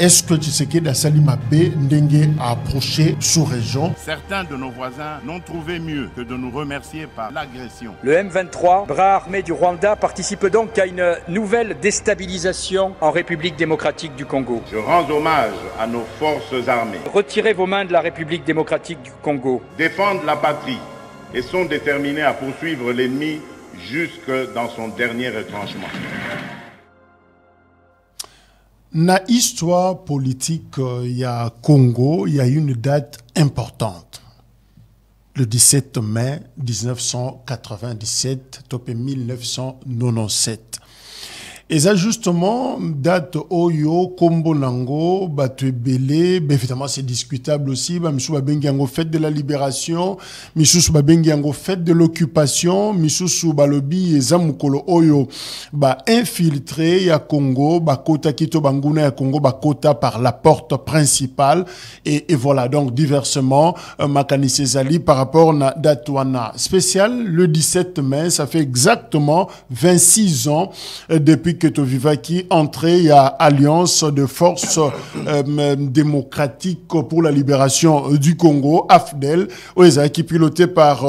est-ce que Tshisekedi a Salima B Ndenge a approché sous-région? Certains de nos voisins n'ont trouvé mieux que de nous remercier par l'agression. Le M23, bras armé du Rwanda, participe donc à une nouvelle déstabilisation en République démocratique du Congo. Je rends hommage à nos forces armées. Retirez vos mains de la République démocratique du Congo. Défendent la patrie et sont déterminés à poursuivre l'ennemi jusque dans son dernier retranchement. Na histoire politique, il y a Congo, il y a une date importante. Le 17 mai 1997, topé 1997. Et ça justement, date Oyo, Kombo Nango, Batebele, évidemment c'est discutable aussi, Missou Babengiango fête de la libération, Missou Babengiango fête de l'occupation, Missou Balobi et Zamukolo Oyo, infiltré ya Congo, Kota Kito Banguna ya Congo, Kota par la porte principale, et voilà, donc diversement, Makani Sezali par rapport à date wana spécial, le 17 mai, ça fait exactement 26 ans depuis que Tovivaki entré à Alliance de forces démocratiques pour la libération du Congo, AFDEL, qui piloté par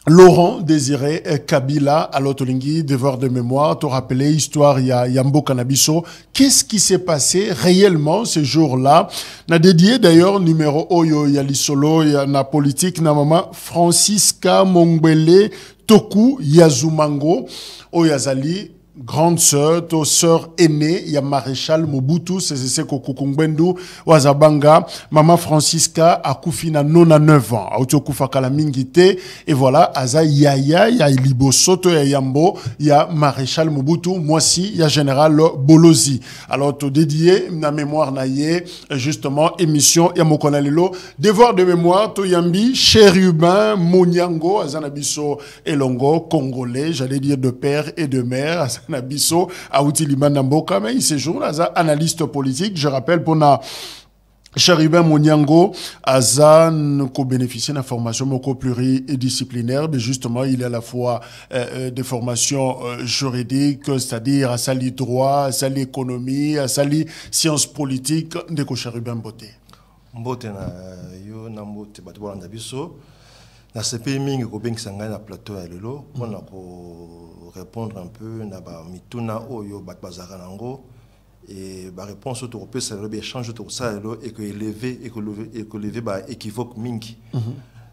Laurent Désiré Kabila à l'Otolingi, devoir de mémoire, te rappeler, histoire, il y a Yambo Canabiso. Qu'est-ce qui s'est passé réellement ce jour-là? Na dédié d'ailleurs numéro Oyo, il y a l'Isolo, il y a la politique, na maman Francisca Mongbele Toku Yazumango, Oyazali, grande sœur aînée, il y a Maréchal Mobutu, c'est Kokukungbendu, Wazabanga, Maman Francisca, Akufina 99 ans, Autiokufa Kalamingite, et voilà, Aza Yaya, il y a Libo Soto, il y a Yambo, il y a Maréchal Mobutu, moi aussi, il y a Général Bolozi. Alors, tout dédié, na mémoire naïe, justement, émission, il y a Mokonalelo, devoir de mémoire, to Yambi, Chérubin, Mouniango, Azanabiso, Elongo, Congolais, j'allais dire de père et de mère, Nabiso, Aouti Liman Namboka, mais il séjourne à analyste politique. Je rappelle pour na Chérubin Mouniango, Azan, qui bénéficie d'une formation beaucoup pluridisciplinaire, mais justement, il est à la fois des formations juridiques, c'est-à-dire à sali droit, à sali économie, à sali sciences politiques, de Chérubin Mbote. Mbote na yo na mbote batwa ndabiso. Na CP mingi ko bengi sanga na plateau ya lelo pour répondre un peu na ba mituna oyo bat bazara nango et ba réponse to pesa le échange to ça lelo et que lever ba équivoque mingi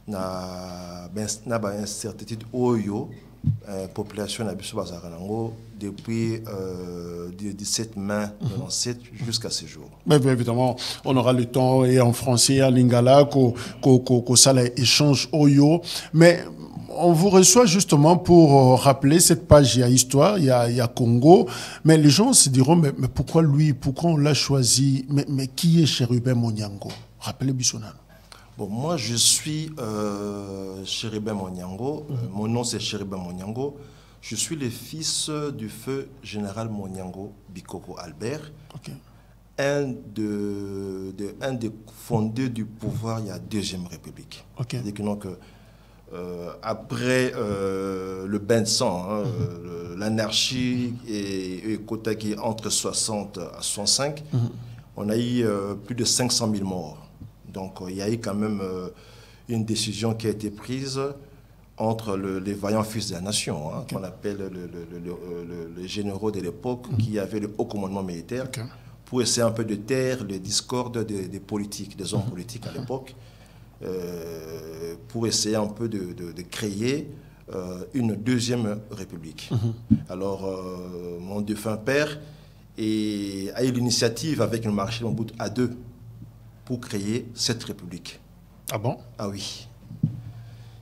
na ba incertitude oyo population na biso bazara nango depuis du 17 mai 97 jusqu'à ce jour. Mais évidemment, on aura le temps et en français à Lingala que ça échange Oyo. Mais on vous reçoit justement pour rappeler cette page, il y a histoire, il y a Congo. Mais les gens se diront, mais pourquoi lui, pourquoi on l'a choisi? Mais qui est Chérubin Mouniango? Rappelez Bissonano. Bon, moi je suis Chérubin Mouniango. Mon nom c'est Chérubin Mouniango. Je suis le fils du feu général Mouniango Bikoko Albert, un des fondeurs du pouvoir il y a Deuxième République. Donc, après le bain de sang, l'anarchie et Kotaki entre 60 à 65, on a eu plus de 500 000 morts. Donc il y a eu quand même une décision qui a été prise entre les vaillants fils de la nation, qu'on appelle les généraux de l'époque, qui avaient le haut commandement militaire, pour essayer un peu de taire les discordes des politiques, des hommes politiques à l'époque, pour essayer un peu de créer une deuxième république. Alors, mon défunt père a eu l'initiative avec le maréchal Mobutu à deux pour créer cette république. Ah bon? Ah oui.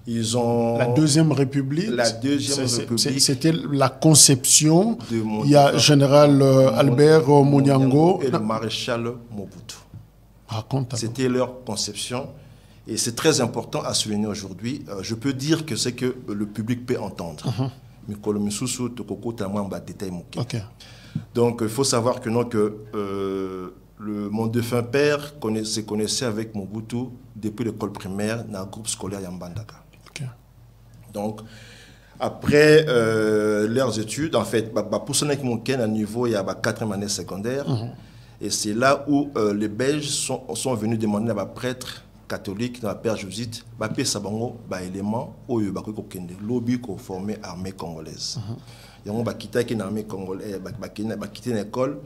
Ils ont la Deuxième République. La Deuxième République. C'était la conception. Il y a Général Albert Mouniango et le maréchal Mobutu. C'était leur conception. Et c'est très important à souligner aujourd'hui. Je peux dire que c'est que le public peut entendre. Donc il faut savoir que, mon défunt père se connaissait avec Mobutu depuis l'école primaire dans le groupe scolaire Yambandaka. Donc, après leurs études, en fait, pour ce qui est à niveau, il y a la 4e année secondaire. Et c'est là où les Belges sont venus demander à un prêtre catholique, à Père Josite, de sabango élément où il y lobby pour former l'armée congolaise. Il y a une armée congolaise, une école,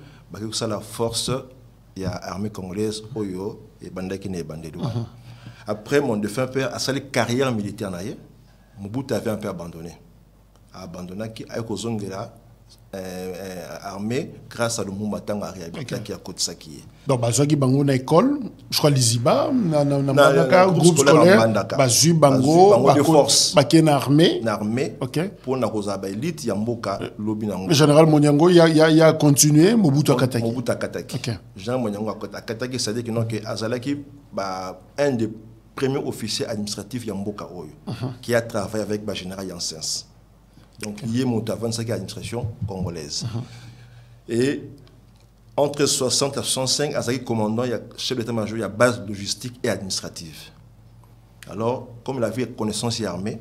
ça la force il y a l'armée congolaise Oyo et Bandaki ne Bandedou. Après mon défunt père a sa carrière militaire naïe, Mobutu avait un peu abandonné. Abandonné qui a armée grâce à le Moumatanga réhabilité qui a côté Saki. Donc bazoki bango na école, je crois Liziba na groupe scolaire, bazu bango de force, bakena armée, OK, pour na kozaba élite ya mboka lobi nango. Le général Monyango il y a continué Mobutu Akataki. OK. Jean Monyango Akataki c'est à dire que non que azalaki un des premiers officiers administratifs ya mboka oyo qui a travaillé avec le général Yansens. Donc, il y a mon administration congolaise. Et entre 60 et 65, à commandant, il y a chef d'état-major, il y a base logistique et administrative. Alors, comme il avait connaissance et armée,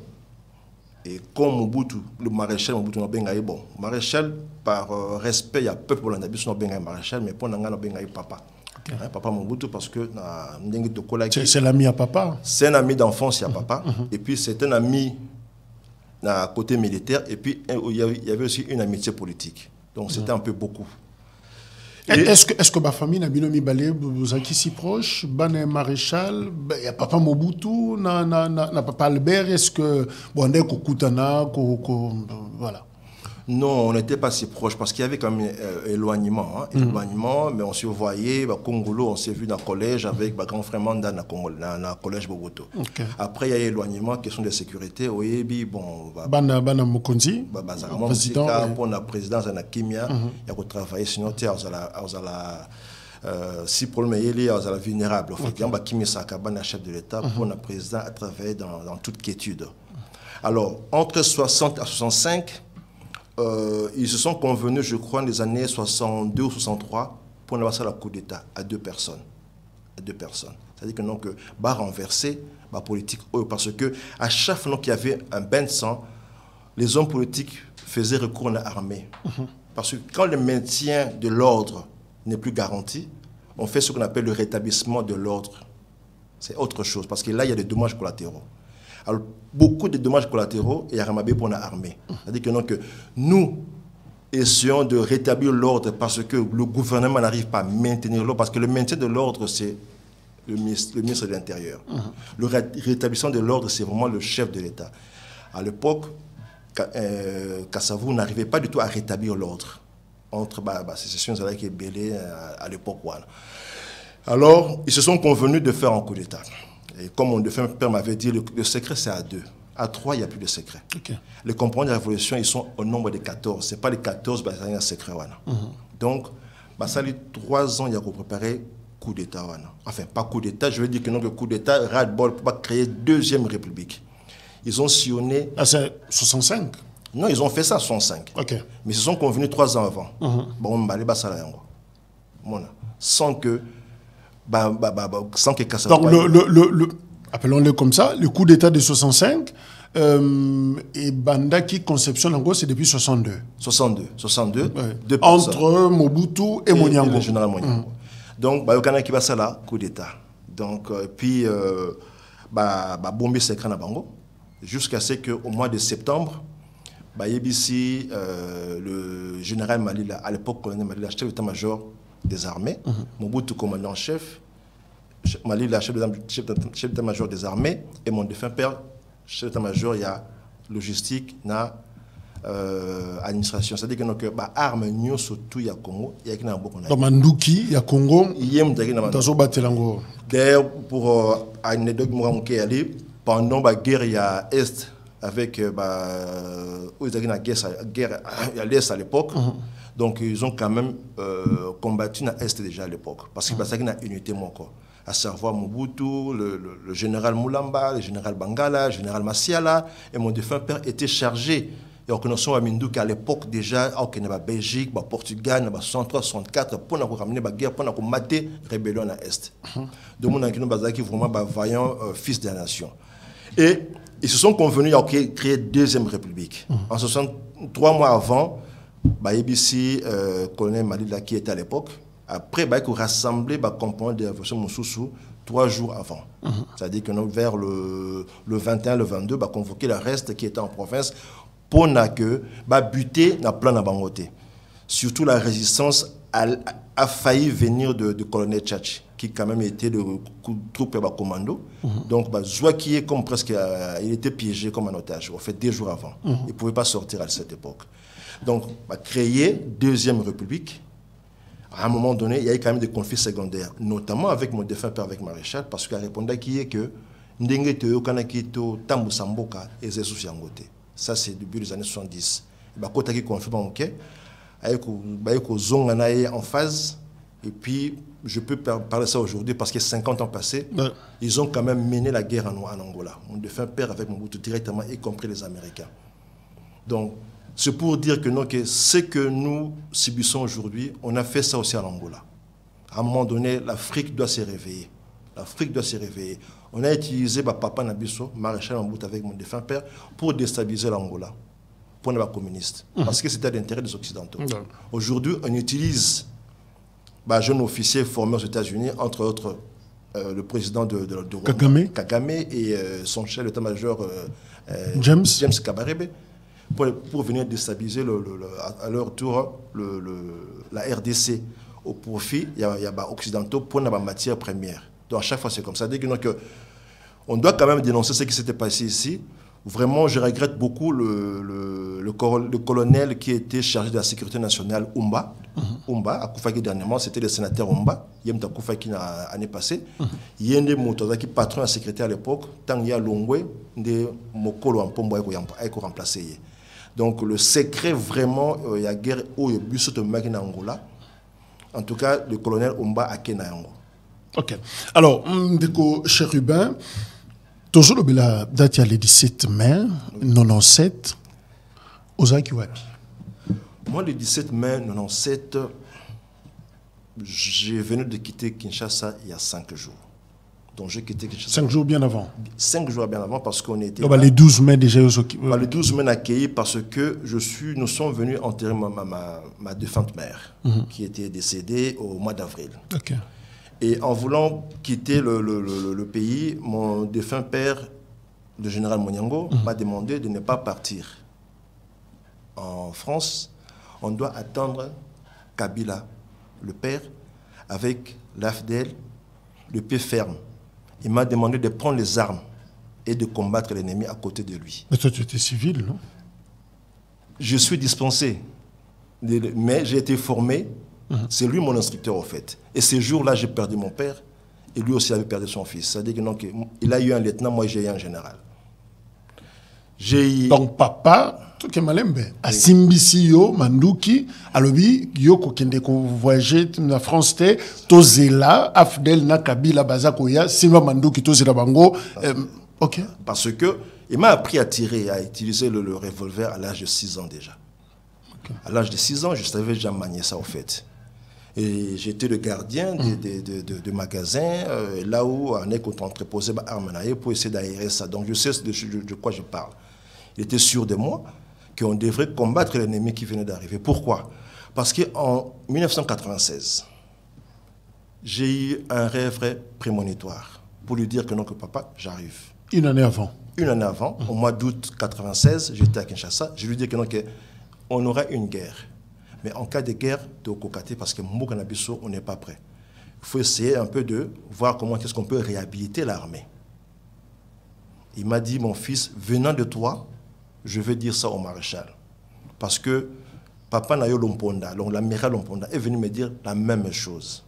et comme Mobutu, le maréchal Mobutu n'a pas bon, maréchal par respect, il y a peuple pour l'Andabis n'a pas maréchal, mais pour n'anga n'a pas papa. Papa Mobutu parce que c'est l'ami à papa. C'est un ami d'enfance à papa, et puis c'est un ami à côté militaire, et puis il y avait aussi une amitié politique. Donc c'était un peu beaucoup. Est-ce que ma famille n'a bien mis balé, vous êtes si proche, ban maréchal, il y a papa Mobutu, na papa Albert, est-ce que bon on est Kokutana, voilà. Non, on n'était pas si proches parce qu'il y avait quand même éloignement, éloignement, mais on se voyait, Congolo, on s'est vu dans le collège avec grand frère Manda dans le collège Bogoto. Après, il y a éloignement, question de sécurité, oui, bon, Bana Mokonzi, président, pour la présidence de la Kimia, il y a travailler, sinon, si problème il y a la vulnérable, il y a Kimia Sakabana, chef de l'État, pour la présidence à travailler dans toute quiétude. Alors, entre 60 à 65, ils se sont convenus, je crois, dans les années 62 ou 63 pour avoir ça la coup d'État à deux personnes. C'est-à-dire que non, que renverser la politique, parce que à chaque fois qu'il y avait un bain de sang, les hommes politiques faisaient recours à l'armée. Parce que quand le maintien de l'ordre n'est plus garanti, on fait ce qu'on appelle le rétablissement de l'ordre. C'est autre chose, parce que là, il y a des dommages collatéraux. Alors, beaucoup de dommages collatéraux et Aramabé pour l'armée. C'est-à-dire que, non, que nous essayons de rétablir l'ordre parce que le gouvernement n'arrive pas à maintenir l'ordre, parce que le maintien de l'ordre, c'est le ministre de l'Intérieur. Le rétablissement de l'ordre, c'est vraiment le chef de l'État. À l'époque, Kassavou n'arrivait pas du tout à rétablir l'ordre entre sécession et Bélé à l'époque. Voilà. Alors, ils se sont convenus de faire un coup d'État. Et comme mon défunt père m'avait dit, le secret c'est à 2. À 3, il n'y a plus de secret. Les compagnons de la révolution, ils sont au nombre de 14. Ce n'est pas les 14 qui sont secret. Donc, ça fait 3 ans, il y a préparé coup d'État. Enfin, pas coup d'État, je veux dire que non, le coup d'État, ras-le-bol pour créer deuxième république. Ils ont sillonné... Ah, c'est 65? Non, ils ont fait ça en 65. Mais ils se sont convenus 3 ans avant. Sans que... sans que donc, appelons-le comme ça, le coup d'État de 65, et Bandaki conception, en gros, c'est depuis 62. 62. Ouais. Entre Mobutu et Monyango. Le général Monyango. Donc, il y a qui va ça là, coup d'État. Donc, puis, bomber secret na bango, jusqu'à ce qu'au mois de septembre, ici, le général Malila, à l'époque, colonel Malila, chef d'état-major des armées, Mobutu commandant-chef, Malila, chef d'état-major des armées, et mon défunt père, chef d'état-major, il y a logistique, na administration. C'est-à-dire que les armes, surtout, il y a Congo, il y a qui n'a beaucoup. Donc, Mandouki, il y a Congo, d'ailleurs, pour anecdote, pendant la guerre, il y a Est, avec la guerre à l'Est à l'époque. Donc, ils ont quand même combattu dans l'Est déjà à l'époque. Parce que c'est une unité, à savoir Mobutu, le général Moulamba, le général Bangala, le général Massiala. Et mon défunt père était chargé. Et on connaissait à Mindou qu'à l'époque déjà, il y a Belgique, le Portugal, le 63, 64, pour ramener la guerre, pour mater la rébellion à l'Est. Donc, on a vraiment vaillant fils de la nation. Et ils se sont convenus à créer deuxième république. En 63 mois avant, ABC, colonel Malila qui était à l'époque, Après, il faut rassembler les composants de l'aviation Moussoussou 3 jours avant. C'est-à-dire que vers le 21, le 22, bah, convoquer le reste qui était en province pour que buter dans plan de Bangote. Surtout la résistance a failli venir de colonel Tchatchi, qui quand même était le troupe de commando. Donc, qui est comme presque, il était piégé comme un otage, en fait, 2 jours avant. Il ne pouvait pas sortir à cette époque. Donc, créer deuxième république. À un moment donné, il y a eu quand même des conflits secondaires, notamment avec mon défunt père, avec Maréchal, parce qu'il a répondu qui est que ça, c'est depuis les années 70. Il y a un conflit en phase. Et puis, je peux parler de ça aujourd'hui parce que 50 ans passés, ils ont quand même mené la guerre en Angola. Mon défunt père avec Mobutu directement, y compris les Américains. Donc, c'est pour dire que ce que nous subissons aujourd'hui, on a fait ça aussi en Angola. À un moment donné, l'Afrique doit se réveiller. L'Afrique doit se réveiller. On a utilisé Papa Nabiso, Maréchal Mobutu avec mon défunt père, pour déstabiliser l'Angola, pour ne pas communiste. Parce que c'était à l'intérêt des Occidentaux. Aujourd'hui, on utilise jeunes officiers formés aux États-Unis, entre autres le président de Kagame et son chef d'état-major James Kabarebe, pour venir déstabiliser à leur tour la RDC au profit il y a occidentaux pour la matière première. Donc à chaque fois c'est comme ça. Donc, on doit quand même dénoncer ce qui s'était passé ici. Vraiment, je regrette beaucoup le colonel qui était chargé de la sécurité nationale, Oumba. Oumba, à Koufaki dernièrement, c'était le sénateur Oumba. Il y a Koufaki l'année passée. Il y a des motos qui patron de la sécurité à l'époque. Tant il y a Longwe, des Mokolo en Pombo a été remplacé. Donc le secret vraiment, il y a guerre où il y a bus de Magina Angola. En tout cas, le colonel Oumba a Kenayango. Ok. Alors, Ndeko Chérubin, toujours la date le 17 mai 97, Ozaki Wapi. Moi, le 17 mai 97, j'ai venu de quitter Kinshasa il y a 5 jours. Donc j'ai quitté Kinshasa. 5 jours bien avant. 5 jours bien avant parce qu'on était. Les 12 mai déjà. Les 12 mai accueillis parce que nous sommes venus enterrer ma défunte mère qui était décédée au mois d'avril. Okay. Et en voulant quitter le pays, mon défunt père, le général Moniango, m'a demandé de ne pas partir. En France, on doit attendre Kabila, le père, avec l'AFDEL, le pied ferme. Il m'a demandé de prendre les armes et de combattre l'ennemi à côté de lui. Mais toi, tu étais civil, non? Je suis dispensé, mais j'ai été formé. C'est lui mon instructeur, au fait. Et ce jour-là, j'ai perdu mon père, et lui aussi avait perdu son fils. C'est-à-dire qu'il a eu un lieutenant, moi j'ai eu un général. Donc papa, tout que malembe, à Simbisi yo, Manduki, alobi yo kokende ko voyager na France te, tozela, Afdel na Kabila bazakoya, Simba Manduki tozela bango. Ok. Parce que il m'a appris à tirer, à utiliser le revolver à l'âge de 6 ans déjà. Okay. À l'âge de 6 ans, je savais déjà manier ça, au fait. Et j'étais le gardien de magasins, là où on est entreposé des armes pour essayer d'aérer ça. Donc je sais de quoi je parle. Il était sûr de moi qu'on devrait combattre l'ennemi qui venait d'arriver. Pourquoi? Parce qu'en 1996, j'ai eu un rêve prémonitoire pour lui dire que non, que papa, j'arrive. Une année avant. Une année avant, au mois d'août 1996, j'étais à Kinshasa. Je lui dis que non, qu'on aura une guerre. Mais en cas de guerre, tu es au Kokate parce que Mbokanabiso, on n'est pas prêt. Il faut essayer un peu de voir comment est-ce qu'on peut réhabiliter l'armée. Il m'a dit, mon fils, venant de toi, je vais dire ça au maréchal. Parce que Papa Nayo Lomponda, l'amiral Lomponda, est venu me dire la même chose.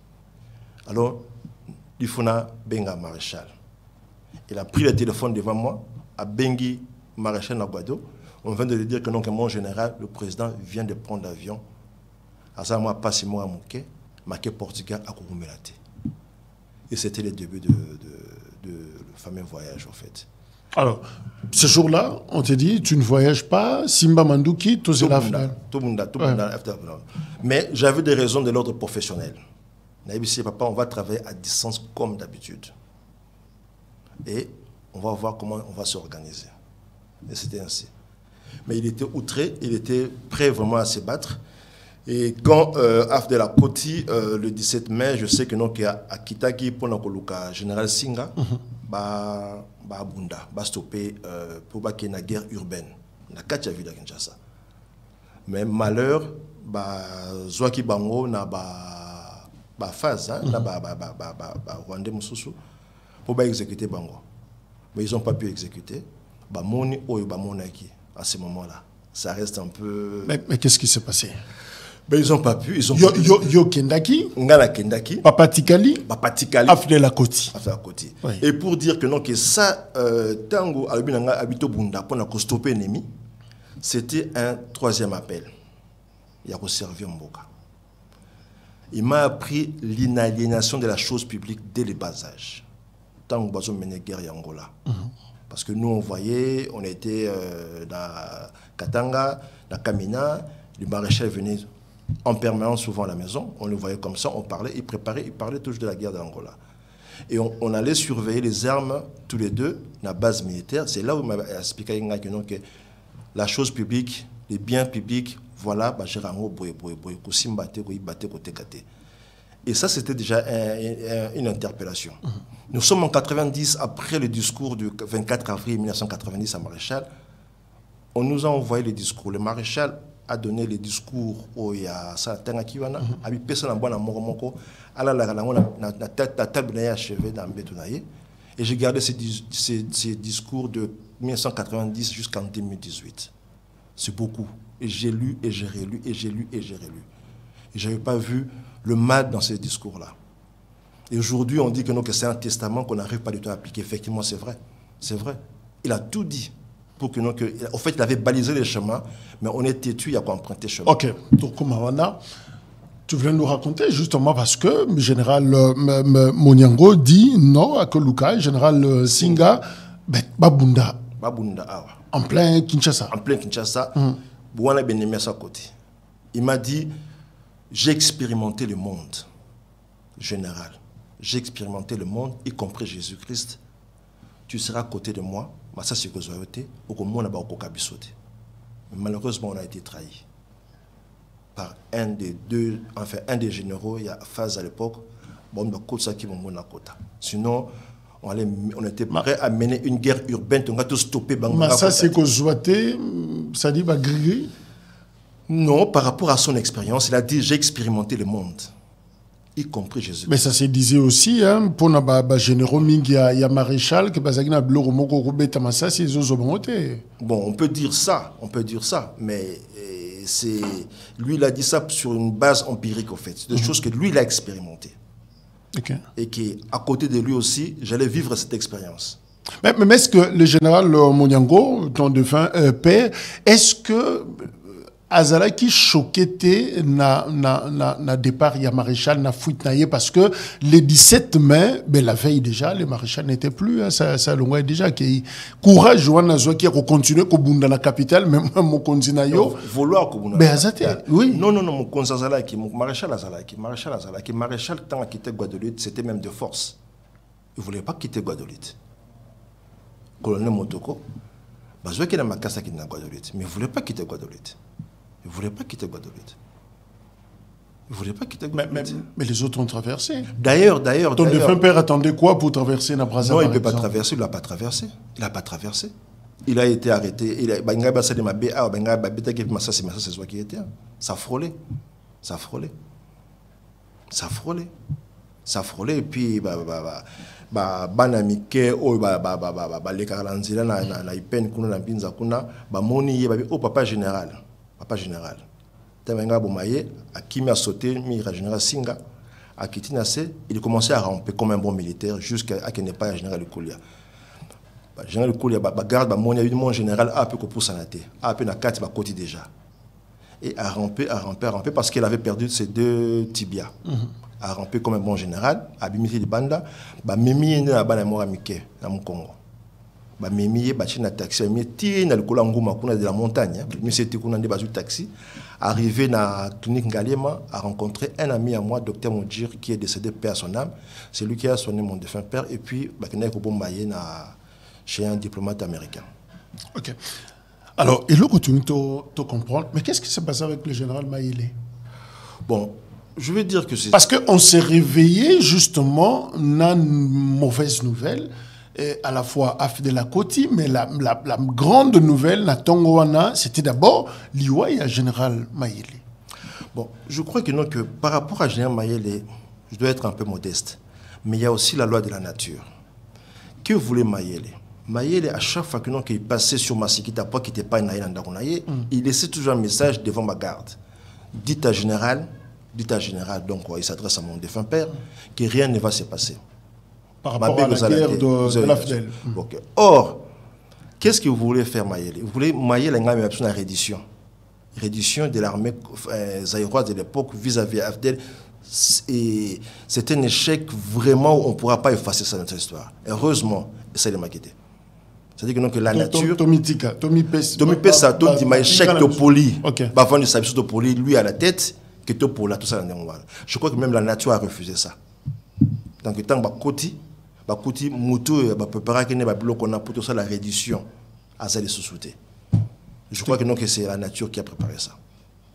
Alors, il faut na benga maréchal. Il a pris le téléphone devant moi, à Bengi maréchal Naguado. On vient de lui dire que non, que mon général, le président, vient de prendre l'avion. À ça, moi, pas si moi à Mouké, marqué Portugal à Kouroumelate. Et c'était le début de le fameux voyage, en fait. Alors, ce jour-là, on te dit, tu ne voyages pas, Simba Manduki, tout le monde. Mais j'avais des raisons de l'ordre professionnel. Papa, on va travailler à distance comme d'habitude. Et on va voir comment on va s'organiser. Et c'était ainsi. Mais il était outré, il était prêt vraiment à se battre. Et quand Afdel a Koti, le 17 mai, je sais que nous à Kitaki pour le général Singa, bah Bunda, bah stopper pour qu'il y ait une guerre urbaine. Na katia vida Kinshasa. Mais malheur, bah Zwaki Bango na ba phase, na ba Rwandais Mususu pour exécuter Bango. Mais ils n'ont pas pu exécuter. Bah moni oyo ba monaki à ce moment-là. Ça reste un peu. Mais qu'est-ce qui s'est passé? Ben, ils n'ont pas pu. Ils ont Yo Kendaki, Ngala Kendaki, Papa Tikali, Afdel Akoti. Oui. Et pour dire que non, que ça, Tango Habito Bunda, pour stopper l'ennemi, c'était un troisième appel. Il a servi Mboka. Il m'a appris l'inaliénation de la chose publique dès le bas âge. Tango Bazo mené guerre à Angola. Parce que nous, on voyait, on était dans Katanga, dans Kamina, le maréchal venait en permanence souvent à la maison, on le voyait comme ça, on parlait, il parlait toujours de la guerre d'Angola. Et on allait surveiller les armes tous les deux, la base militaire. C'est là où il m'a expliqué que la chose publique, les biens publics, voilà, et ça, c'était déjà une interpellation. Nous sommes en 90, après le discours du 24 avril 1990 à Maréchal. On nous a envoyé le discours. Le maréchal a donné le discours au Salatanga Kiwana, a mis personne en bonne moromoko, à la table achevée dans Bétonaye. Et j'ai gardé ces discours de 1990 jusqu'en 2018. C'est beaucoup. Et j'ai lu, et j'ai relu, et j'ai lu, et j'ai relu. Et je n'avais pas vu le mal dans ces discours-là. Et aujourd'hui, on dit que c'est un testament qu'on n'arrive pas du tout à appliquer. Effectivement, c'est vrai. C'est vrai. Il a tout dit. Pour que en fait, il avait balisé les chemins, mais on est têtu, il y a quoi emprunter chemin. Ok. Donc, Mawana, tu voulais nous raconter justement parce que le général Moniango dit non à Koluka, le général Singa, Babunda. Babunda, ah ouais. En plein Kinshasa. En plein Kinshasa. Bouana Benemia sa côté. Il m'a dit, j'ai expérimenté le monde, général. J'ai expérimenté le monde, y compris Jésus-Christ. Tu seras à côté de moi. Ça, c'est que j'ai été. Malheureusement, on a été trahi par un des généraux, il y a phase à l'époque. Sinon, on était prêt à mener une guerre urbaine. On a tout stoppé. Ça, c'est que j'ai ça dit Grigri. Non, par rapport à son expérience, il a dit j'ai expérimenté le monde, y compris Jésus. Mais ça se disait aussi, hein, pour les généraux, il y a maréchal, que bon, on peut dire ça, mais lui, il a dit ça sur une base empirique, en fait. C'est des choses que lui, il a expérimentées. Okay. Et qu'à côté de lui aussi, j'allais vivre cette expérience. Mais est-ce que le général Moniango, ton défunt père, est-ce que Azala qui choquait na départ, il y a maréchal, na fuite naïe, parce que le 17 mai, la veille déjà, le maréchal n'était plus, hein, ça l'on déjà, qui courage, Joanna Zoa, qui a continué au bout de la capitale, même mon continent. Vouloir au bout de la capitale. Oui. Non, mon conseil mon maréchal Azalaki, maréchal, tant à quitter Guadeloupe, c'était même de force. Il ne voulait pas quitter Guadeloupe. Colonel Motoko, je vois qu'il a ma casse qui n'a Guadeloupe, mais il ne voulait pas quitter Guadeloupe. Il ne voulait pas quitter Guadeloupe. Mais les autres ont traversé. D'ailleurs. Ton défunt père attendait quoi pour traverser la Brazzaville? Non, il ne peut pas traverser, il ne l'a pas traversé. Il a été arrêté. Ça frôlait. Et puis, banamike o les karanzila na ipen kuna na binza kuna ba moni o papa général Temenga Bomaye a kimi a sauté mira général Singa a Kitinase, il commençait à ramper comme un bon militaire jusqu'à qu'il n'ait pas général Koulia. Général Koulia garde ba moni mon général a peu ko pousanate a peu na 4 ba côté déjà et a ramper parce qu'il avait perdu ses deux tibias. A rampé comme un bon général, a bimité de banda, ba mimi na bana mora mike na Congo. Ba mimi ba china taxi mi ti na likola nguma kuna de la montagne, mi c'était kuna de bazu taxi, arrivé na clinique Ngaliema, a rencontré un ami à moi, docteur Modjir, qui est décédé paix à son âme. C'est lui qui a soigné mon défunt père et puis ba kena ko bombaye na chez un diplomate américain. OK. Alors, et là, tu comprends, mais qu'est-ce qui s'est passé avec le général Maïlé? Bon, je veux dire que c'est... Parce qu'on s'est réveillé, justement, on a une mauvaise nouvelle, et à la fois Afdel Koti, mais la grande nouvelle, na Tongoana, c'était d'abord l'Iwa et le général Mayele. Bon, je crois que, non, que par rapport à général Mayele, je dois être un peu modeste. Mais il y a aussi la loi de la nature. Que voulait Mayele? Mayele, à chaque fois qu'il passait sur Masikita, pas qu'il n'était pas une il laissait toujours un message devant ma garde. Dites à général, donc il s'adresse à mon défunt père, que rien ne va se passer. Par rapport à la guerre de l'Afdel. Okay. Or, qu'est-ce que vous voulez faire, Mayele? Vous voulez Mayele une reddition. Reddition de l'armée zaïroise de l'époque vis-à-vis d'Afdel. C'est un échec vraiment où on ne pourra pas effacer ça dans notre histoire. Heureusement, ça l'a maquetté. C'est-à-dire que la nature... Tommy Pessa, Tommy dit, échec de poli. Avant de savoir de poli, lui à la tête, que tout pour là, tout ça. Je crois que même la nature a refusé ça. Donc, tant que Koti, Moutou, préparer qu'il n'y ait pas qu'on a pour tout ça la reddition à ça de sous-souter. Je crois que c'est la nature qui a préparé ça.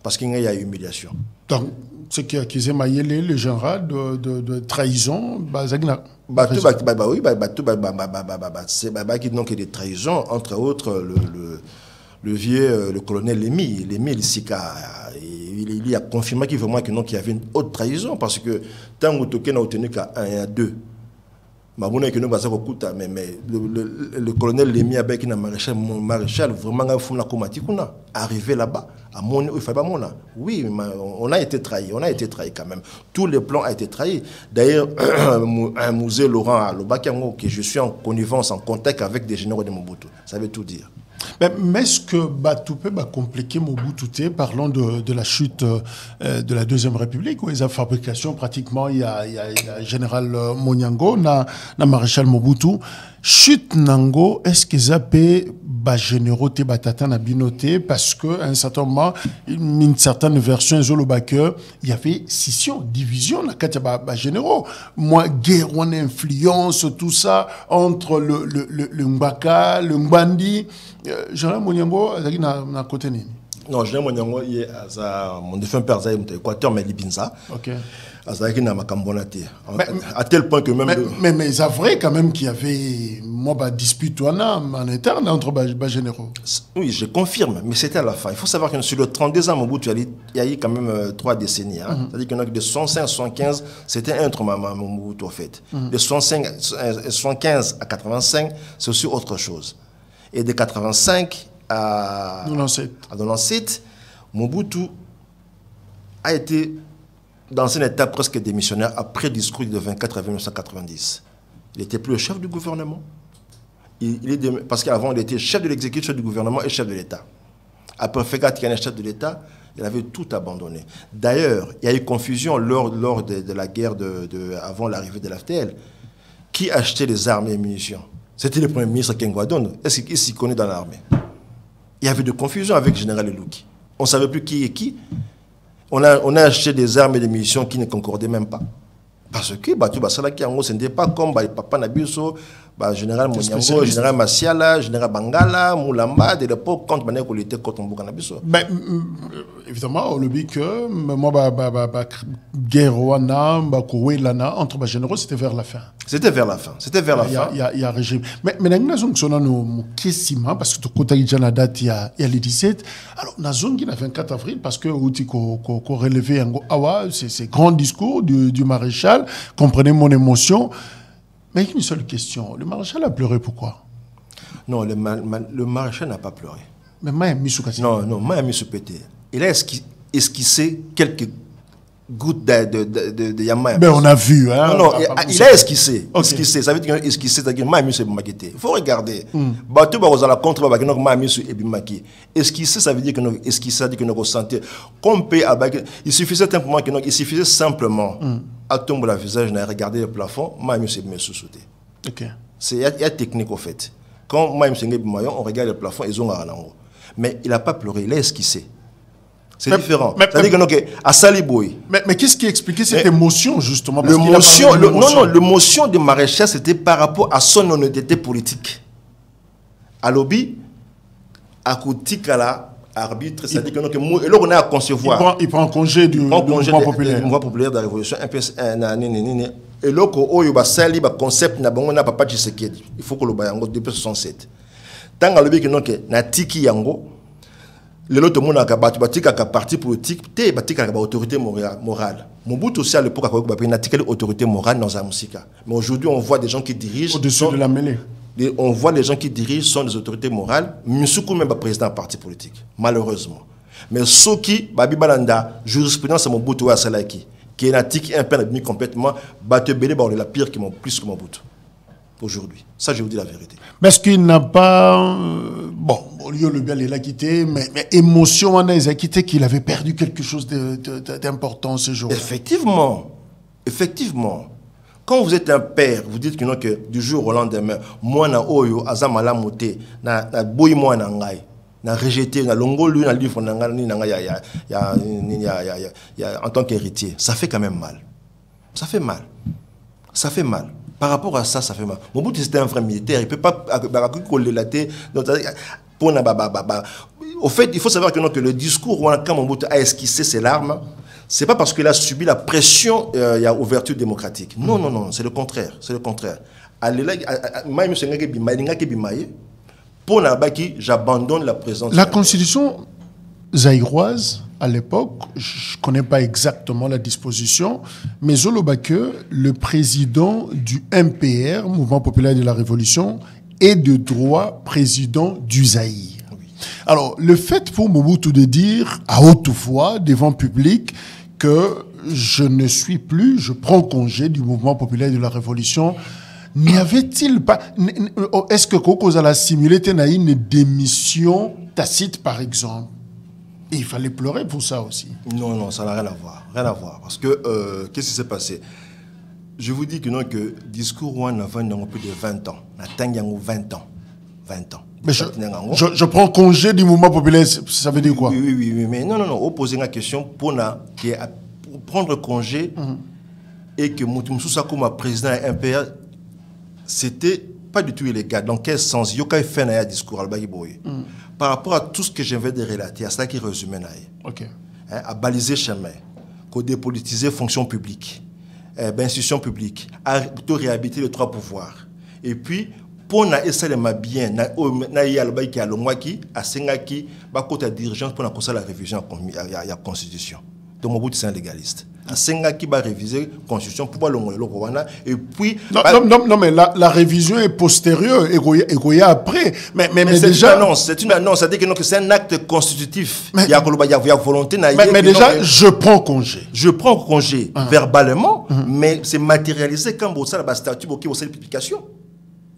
Parce qu'il y a humiliation. Donc, ce qui a accusé Mayele, le général, de trahison, c'est des trahisons, entre autres, le colonel Lémy. Lémy, il a confirmé qu'il y avait une autre trahison, parce que tant que n'a obtenu qu'à 1 et à 2, mais le colonel Lémy avec un maréchal vraiment arrivé là-bas, à mon il fallait pas mon oui, on a été trahi quand même. Tout le plan a été trahi. D'ailleurs, un musée Laurent à Lobakiango, que je suis en connivence, en contact avec des généraux de Mobutu, ça veut tout dire. Mais est-ce que Batoupé va compliquer Mobutu, parlant de la chute de la Deuxième République, où les fabrications, pratiquement, il y a général Monyango, na maréchal Mobutu, chute Nango, est-ce que Zappé ba généraux te batata na binoté, parce que à un certain moment, une certaine version il y avait scission, division na kati ba généraux. Moi, guerre, on influence tout ça entre le Mbaka, le Mbandi. Général Monyango, na côté ni. Non, Général Monyango, il est mon défunt père Zaïm, Équateur, mais Libinza. Ok. À tel point que même... Mais c'est vrai quand même qu'il y avait une dispute en interne entre les généraux. Oui, je confirme, mais c'était à la fin. Il faut savoir que sur le 32 ans, Mobutu, il y a eu quand même 3 décennies. C'est-à-dire que de 65 à 75, c'était un entre Mobutu, en fait. De 75 à 85, c'est aussi autre chose. Et de 85 à 97, Mobutu a été dans un état presque démissionnaire après le discours de 24 avril 1990. Il n'était plus le chef du gouvernement. Parce qu'avant, il était chef de l'exécutif, chef du gouvernement et chef de l'État. Après Fegat, qui est chef de l'État, il avait tout abandonné. D'ailleurs, il y a eu confusion lors de la guerre avant l'arrivée de l'AFTL. Qui achetait les armes et les munitions? C'était le premier ministre Kengwadon. Est-ce qu'il s'y connaît dans l'armée? Il y avait de confusion avec le général Elouki. On ne savait plus qui est qui. On a acheté des armes et des munitions qui ne concordaient même pas. Parce que ce n'était pas comme Papa Nabiso, général Monyango, général Massiala, général Bangala, Moulamba, de l'époque, quand on était contre Mbuka Nabiso. Évidemment, on le dit que moi, guerre entre les généraux, c'était vers la fin. C'était vers la fin. Il y a un régime. Mais nous avons question, parce que tu as dit la date, il y a les 17. Alors, nous avons le 24 avril, parce que nous avons relevé ces grands discours du maréchal. Comprenez mon émotion. Mais il y a une seule question. Le maréchal a pleuré pourquoi? Non, le maréchal n'a pas pleuré. Mais Maya Missoukati. Non, Maya Missoupété. Il a esquissé quelques gouttes de Yamaya. Mais on a vu. Hein, non, il a esquissé. Okay. Ça veut dire esquissé, c'est-à-dire Maya Missoupété. Il faut regarder. Bateau va la contre Maya Missoupété. Esquissé, ça veut dire que nous esquissé, ça veut dire que nous ressentons. Il suffisait simplement à tomber le visage, à regarder le plafond, Maya Missoupété sous-sauté. Il y a technique au fait. Quand Maya Missoupété on regarde le plafond, ils ont un angle. Mais il n'a pas pleuré, il a esquissé. C'est différent. C'est-à-dire que à Saliboy. Mais qu'est-ce qui expliquait cette émotion, justement? L'émotion du maréchal, c'était par rapport à son honnêteté politique. À l'obbi, à Koutikala, arbitre, c'est-à-dire que et là on a à concevoir. Il prend congé du mouvement populaire. Du mouvement populaire de la révolution. Et là on a sali concept na bango na papa Tshisekedi. Il faut que le bayango depuis 67. Tant que le bec non que na tiki yango. Le lot monde a batika ka parti politique, te batika ka autorité morale. Mobutu aussi à l'époque a na tiki autorité morale dans la musique. Mais aujourd'hui on voit des gens qui dirigent au-dessus de la mêlée. On voit les gens qui dirigent sont des autorités morales, Moussoukou même pas président d'un parti politique, malheureusement. Mais ceux qui, Babi Balanda, jurisprudence à Mobutu ou à Salaki, qui est un tic impérial complètement, Batte Bélé, la pire qui m'ont plus que Mobutu. Aujourd'hui. Ça, je vous dis la vérité. Mais est-ce qu'il n'a pas. Bon, au lieu le bien, il l'a quitté, mais émotion, on a quitté qu'il avait perdu quelque chose d'important ce jour. Effectivement. Effectivement. Quand vous êtes un père, vous dites que, non, que du jour au lendemain, moi, na oyo, azamala moté, na boy moi na ngai, na rejeté, na longo lui, na livre na ngai, en tant qu'héritier, ça fait quand même mal. Ça fait mal. Ça fait mal. Par rapport à ça, ça fait mal. Mobutu c'était un vrai militaire, il ne peut pas relater. Au fait, il faut savoir que, non, que le discours quand Mobutu a esquissé ses larmes, c'est pas parce qu'il a subi la pression, il y a ouverture démocratique. Non, non, non, c'est le contraire. C'est le contraire. J'abandonne la présence. La constitution zaïroise, à l'époque, je ne connais pas exactement la disposition, mais Zolobake, le président du MPR, Mouvement populaire de la Révolution, est de droit président du Zaïre. Oui. Alors, le fait pour Mobutu de dire à haute voix, devant public, que je ne suis plus, je prends congé du Mouvement populaire de la Révolution, n'y avait-il pas... Est-ce que Kokoza a simulé une démission tacite, par exemple? Et il fallait pleurer pour ça aussi. Non, non, ça n'a rien à voir. Rien à voir. Parce que, qu'est-ce qui s'est passé? Je vous dis que non, que discours on a plus de 20 ans. On a 20 ans. 20 ans. Mais je prends congé du mouvement populaire, ça veut dire quoi? Oui, mais non, opposer la question pour prendre congé et que Mobutu Sako, président MPR, c'était pas du tout illégal. Dans quel sens? Il y a fait un discours par rapport à tout ce que je viens de relater, à ça qui résume à baliser chemin, à dépolitiser fonction publique, institution publique, à réhabiliter les trois pouvoirs. Et puis, pour na essayer bien na yalba qui a le mois qui a sengaki ba côté dirigeance pour la révision à la constitution. Donc Mobutu c'est un légaliste. A sengaki ba réviser constitution pour le Rwanda et puis non mais la révision est postérieure et après mais déjà c'est une annonce, c'est-à-dire que c'est un acte constitutif. Il y a volonté mais déjà je prends congé. Je prends congé verbalement mais c'est matérialisé quand vous ça la statut qui vous publication.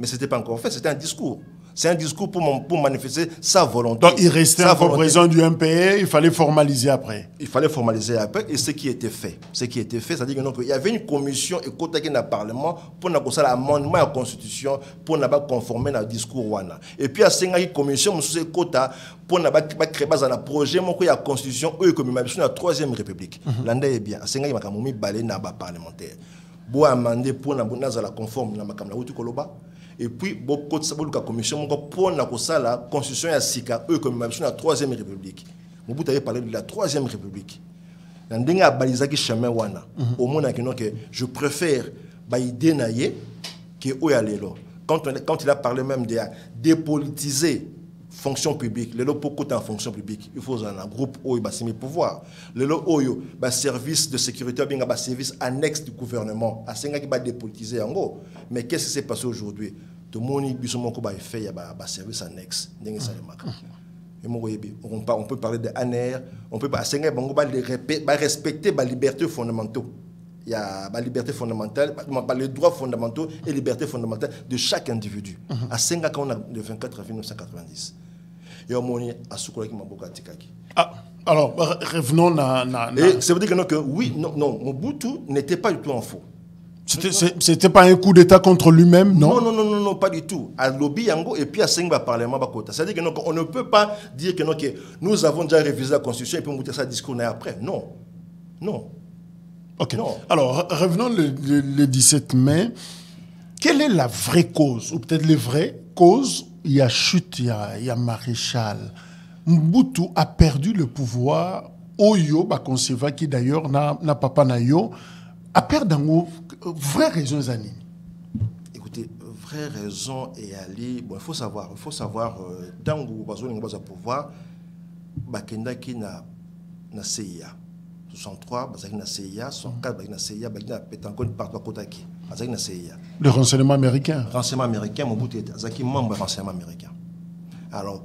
Mais ce n'était pas encore fait, c'était un discours. C'est un discours pour manifester sa volonté. Donc il restait encore président du MPR, il fallait formaliser après. Il fallait formaliser après, et ce qui était fait. Ce qui était fait, c'est-à-dire qu'il y avait une commission écoutée dans le Parlement pour l'amendement à la Constitution, pour ne pas conformer au discours. Et puis, il y a une commission pour créer un projet de la Constitution, comme la Troisième République. L'Inde est bien. Il y a une parlementaire. Pour amender pour la conforme dans la et puis beaucoup de commission pour la constitution ya sika comme la Troisième République. Mobutu avait parlé de la Troisième République. Ndenge abalizaki chemin wana au moins que je préfère baïdé naie que oyalelo. Quand il a parlé même de dépolitiser fonction publique, le pour côté en fonction publique, il faut un groupe où il va s'y pouvoir. Le oyo ba service de sécurité bien ba service annexe du gouvernement, à senga qui va dépolitiser en gros. Mais qu'est-ce qui s'est passé aujourd'hui? Tout le monde bisomoko ba fait ya ba service annexe, ndenge ça le maka. Et on peut parler de ANR, on peut pas senga bango ba respecter ba libertés fondamentaux. Il y a la liberté fondamentale, les droits fondamentaux et libertés fondamentales de chaque individu. À Senga, on a le 24 avril 1990. Et on a Soukola qui m'a beaucoup attaqué. Alors, revenons Et ça veut dire que oui, non, Mobutu n'était pas du tout en faux. C'était pas un coup d'État contre lui-même, non? Non, pas du tout. À lobby yango et puis à Senga Parlement bakota. C'est-à-dire que on ne peut pas dire que nous avons déjà révisé la Constitution et puis on monter ça discours après. Non. Ok. Non. Alors, revenons le 17 mai. Quelle est la vraie cause, ou peut-être les vraies causes? Il y a chute, il y a maréchal. Mobutu a perdu le pouvoir. Oyo, Bakonseva, qui d'ailleurs n'a pas nayo, a perdu une vraie raison. Écoutez, vraie raison est allée. Bon, il faut savoir, dans le pouvoir, Bakenda qui na CIA. 63, Bazaki na CIA, 64, Bazaki na CIA, Bazaki na Pétancon, partout à Kotaki. Bazaki na CIA. Le renseignement américain. Renseignement américain, Mobutu était Bazaki membre du renseignement américain. Alors,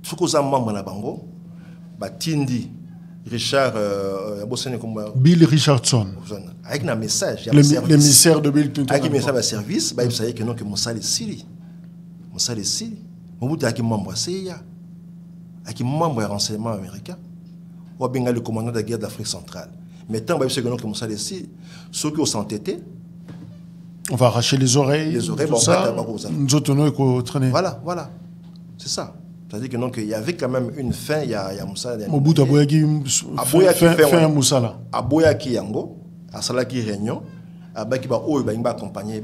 ce que vous membre na Bango, Batindi, Richard, Bill Richardson. Avec un message. L'émissaire de Bill Clinton. Avec un message de service, vous savez que non, que Moussa est Syrie. Moussa est Syrie. Mobutu est membre de CIA. Avec un membre du renseignement américain. Ou bien le commandant de la guerre d'Afrique centrale. Mais tant que Moussa est Syrie, ceux qui sont entêtés, on va arracher les oreilles. Les oreilles, tout ça. Nous autres, traîner. Voilà. C'est ça. C'est-à-dire que donc il y avait quand même une fin, il y a Moussa. Mobutu aboyaki fin Moussa là. Aboyaki yango, asalaki réunion, abaki ba oyo ba accompagner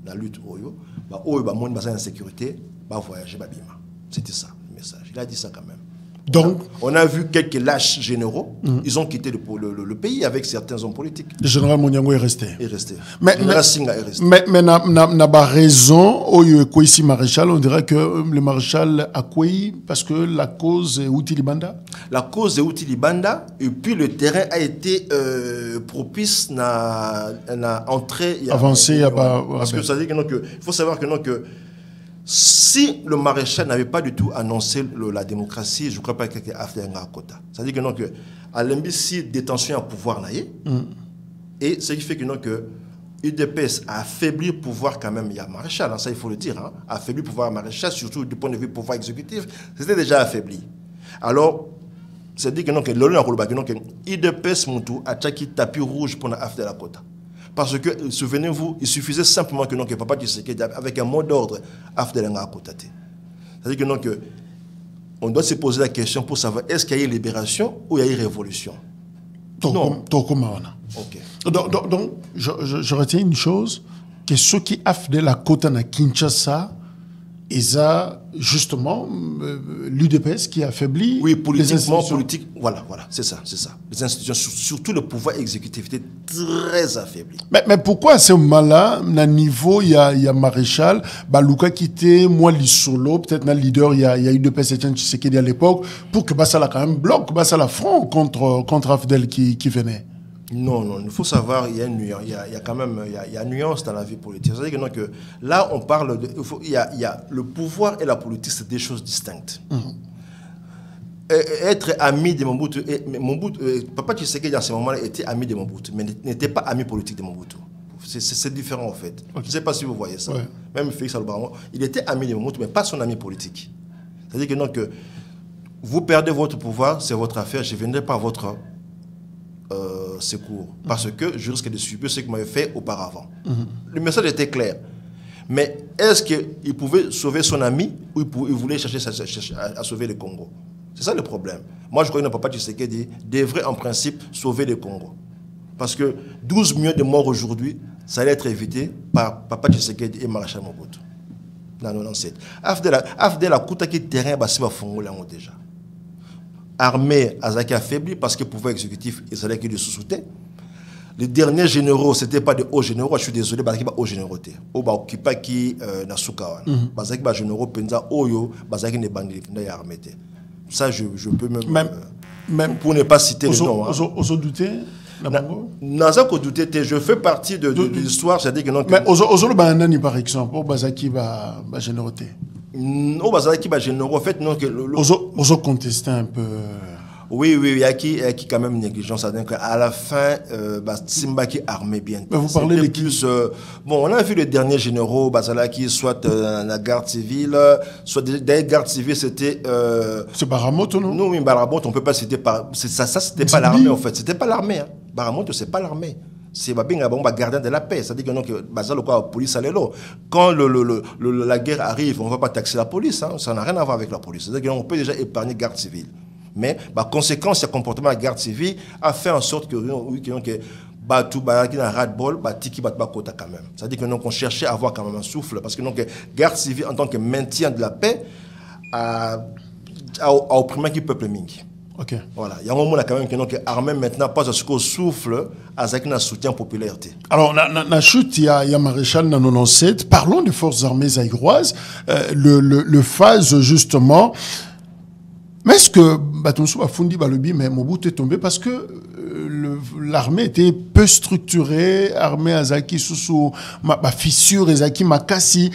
la lutte oyo, ba oyo ba monde bazana sécurité, ba voyager ba bima. C'était ça le message. Il a dit ça quand même. Donc, on a vu quelques lâches généraux, ils ont quitté le pays avec certains hommes politiques. Le général Monyango est resté. Mais Singa est resté. Mais n'a pas raison, ici maréchal, on dirait que le maréchal a quoi parce que la cause est Outilibanda. La cause est Outilibanda, et puis le terrain a été propice à entrer. Avancé, parce que ça veut dire que il faut savoir que si le maréchal n'avait pas du tout annoncé la démocratie, je ne crois pas qu'il y ait un quota. C'est-à-dire que à l'embissi détention à pouvoir naïe, et ce qui fait que UDPS a affaibli le pouvoir quand même, il y a maréchal, ça il faut le dire, a affaibli le pouvoir maréchal, surtout du point de vue pouvoir exécutif, c'était déjà affaibli. Alors, c'est-à-dire que UDPS Moutou a tchaki tapis rouge pour la la quota. Parce que, souvenez-vous, il suffisait simplement que Papa Tshisekedi, avec un mot d'ordre, Afdelenga a cotaté. C'est-à-dire que on doit se poser la question pour savoir est-ce qu'il y a eu libération ou il y a eu révolution. Non. Okay. Donc, je retiens une chose, que ceux qui Afdel la quota na Kinshasa, ils ont justement l'UDPS qui affaibli. Oui, politiquement, voilà, c'est ça. Les institutions, surtout le pouvoir exécutif, étaient très affaibli. Mais pourquoi à ce moment-là, à niveau, il y a maréchal, Luka quitté, moi, l'Isolo, peut-être un leader, il y a UDPS Etienne Tshisekedi à l'époque, pour que ça la quand même bloque, ça la front contre Afdel qui venait. Non, il faut savoir, il y a quand même une nuance dans la vie politique. C'est-à-dire que là, on parle de. Il y a le pouvoir et la politique, c'est des choses distinctes. Être ami de Mobutu, Papa Tshisekedi, dans ce moment-là, était ami de Mobutu, mais n'était pas ami politique de Mobutu. C'est différent, en fait. Okay. Je ne sais pas si vous voyez ça. Ouais. Même Félix Albaramo, il était ami de Mobutu, mais pas son ami politique. C'est-à-dire que vous perdez votre pouvoir, c'est votre affaire, je ne viendrai pas à votre secours. Parce que je risque de subir ce que m'avait fait auparavant. Le message était clair. Mais est-ce qu'il pouvait sauver son ami ou il voulait chercher à sauver le Congo? C'est ça le problème. Moi, je crois que Papa Tshisekedi devrait en principe sauver le Congo. Parce que 12 millions de morts aujourd'hui, ça allait être évité par Papa Tshisekedi et Maréchal Mobutu. Dans 97. Afdel a coûté terrain, c'est pas Fongo déjà. Armée Azaki affaibli parce que le pouvoir exécutif ils allaient que de sous-souter. Les derniers généraux, ce n'étaient pas des hauts généraux, je suis désolé, parce qu'ils sont hauts généraux. Ils sont occupés qui Nasukawa. Parce qu'ils sont généraux, Penza, Oyo, parce qu'ils sont bandits, ils sont armés. Ça, je peux même pour ne pas citer le nom. Vous doutez? Nazako douté, je fais partie de l'histoire, c'est-à-dire que non. Mais aujourd'hui, par exemple, au Bazaki va générauté. Au Bazaki va généraux, en fait, non que. Vous contestez un peu. Oui, il y a qui quand même négligence. À la fin, Simba qui armé bien. Mais vous parlez de plus. Bon, on a vu les derniers généraux, Bazala qui soit la garde civile, soit des gardes civiles, c'était. C'est Baramoto, non? Non, mais Baramoto, on ne peut pas citer par. Ça c'était pas l'armée en fait. C'était pas l'armée. Hein. Baramoto, c'est pas l'armée. C'est gardien de la paix. C'est-à-dire que Bazala, la police, allait là. Quand la guerre arrive, on ne va pas taxer la police. Hein. Ça n'a rien à voir avec la police. C'est-à-dire qu'on peut déjà épargner garde civile. Mais conséquence, ce comportement de la garde civile a fait en sorte que tout ras-le-bol, tiki bat kota quand même. C'est-à-dire que qu'on cherchait à avoir quand même un souffle parce que garde civile en tant que maintien de la paix a au premier qui peuple mingi. Ok. Voilà, il y a un moment quand même que l'armée maintenant passe à ce qu'on souffle avec un soutien popularité. Alors, na chute, il y a Maréchal na 97. Parlons des forces armées zaïroises. Le phase, justement. Mais est-ce que Batonso a fondi Balobi, mais Mobutu est tombé parce que l'armée était peu structurée, armée Azaki sous ma fissure, Ezaki Makasi,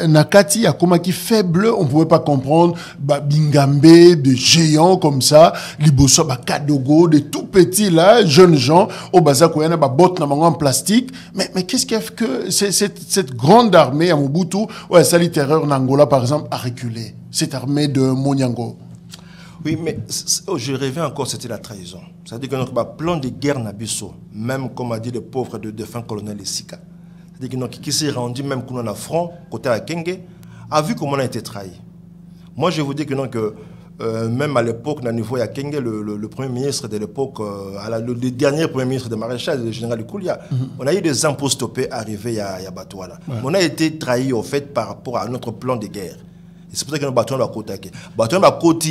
Nakati, Akomaki faible, on pouvait pas comprendre, Bingambe, des géants comme ça, Liboso, Kadogo, des tout petits là, jeunes gens, au Bazakoyana, botte en plastique. Mais qu'est-ce qui a fait que cette grande armée à Mobutu, ouais, ça littéraire en Angola par exemple, a reculé? Cette armée de Monyango. Oui, mais je reviens encore, c'était la trahison. C'est-à-dire que notre plan de guerre Nabiso, même comme a dit le pauvre de défunt colonel Essika, c'est-à-dire que qui s'est rendu même qu'on a front, côté à Kenge, a vu comment on a été trahi. Moi, je vous dis que non, que même à l'époque, au niveau de Kenge, le premier ministre de l'époque, le dernier premier ministre de Maréchal, le général Koulia, on a eu des impôts stoppés arrivés à Batouala. Ouais. On a été trahi, au fait, par rapport à notre plan de guerre. Et c'est pour ça que nous battons la côte. Battons la côte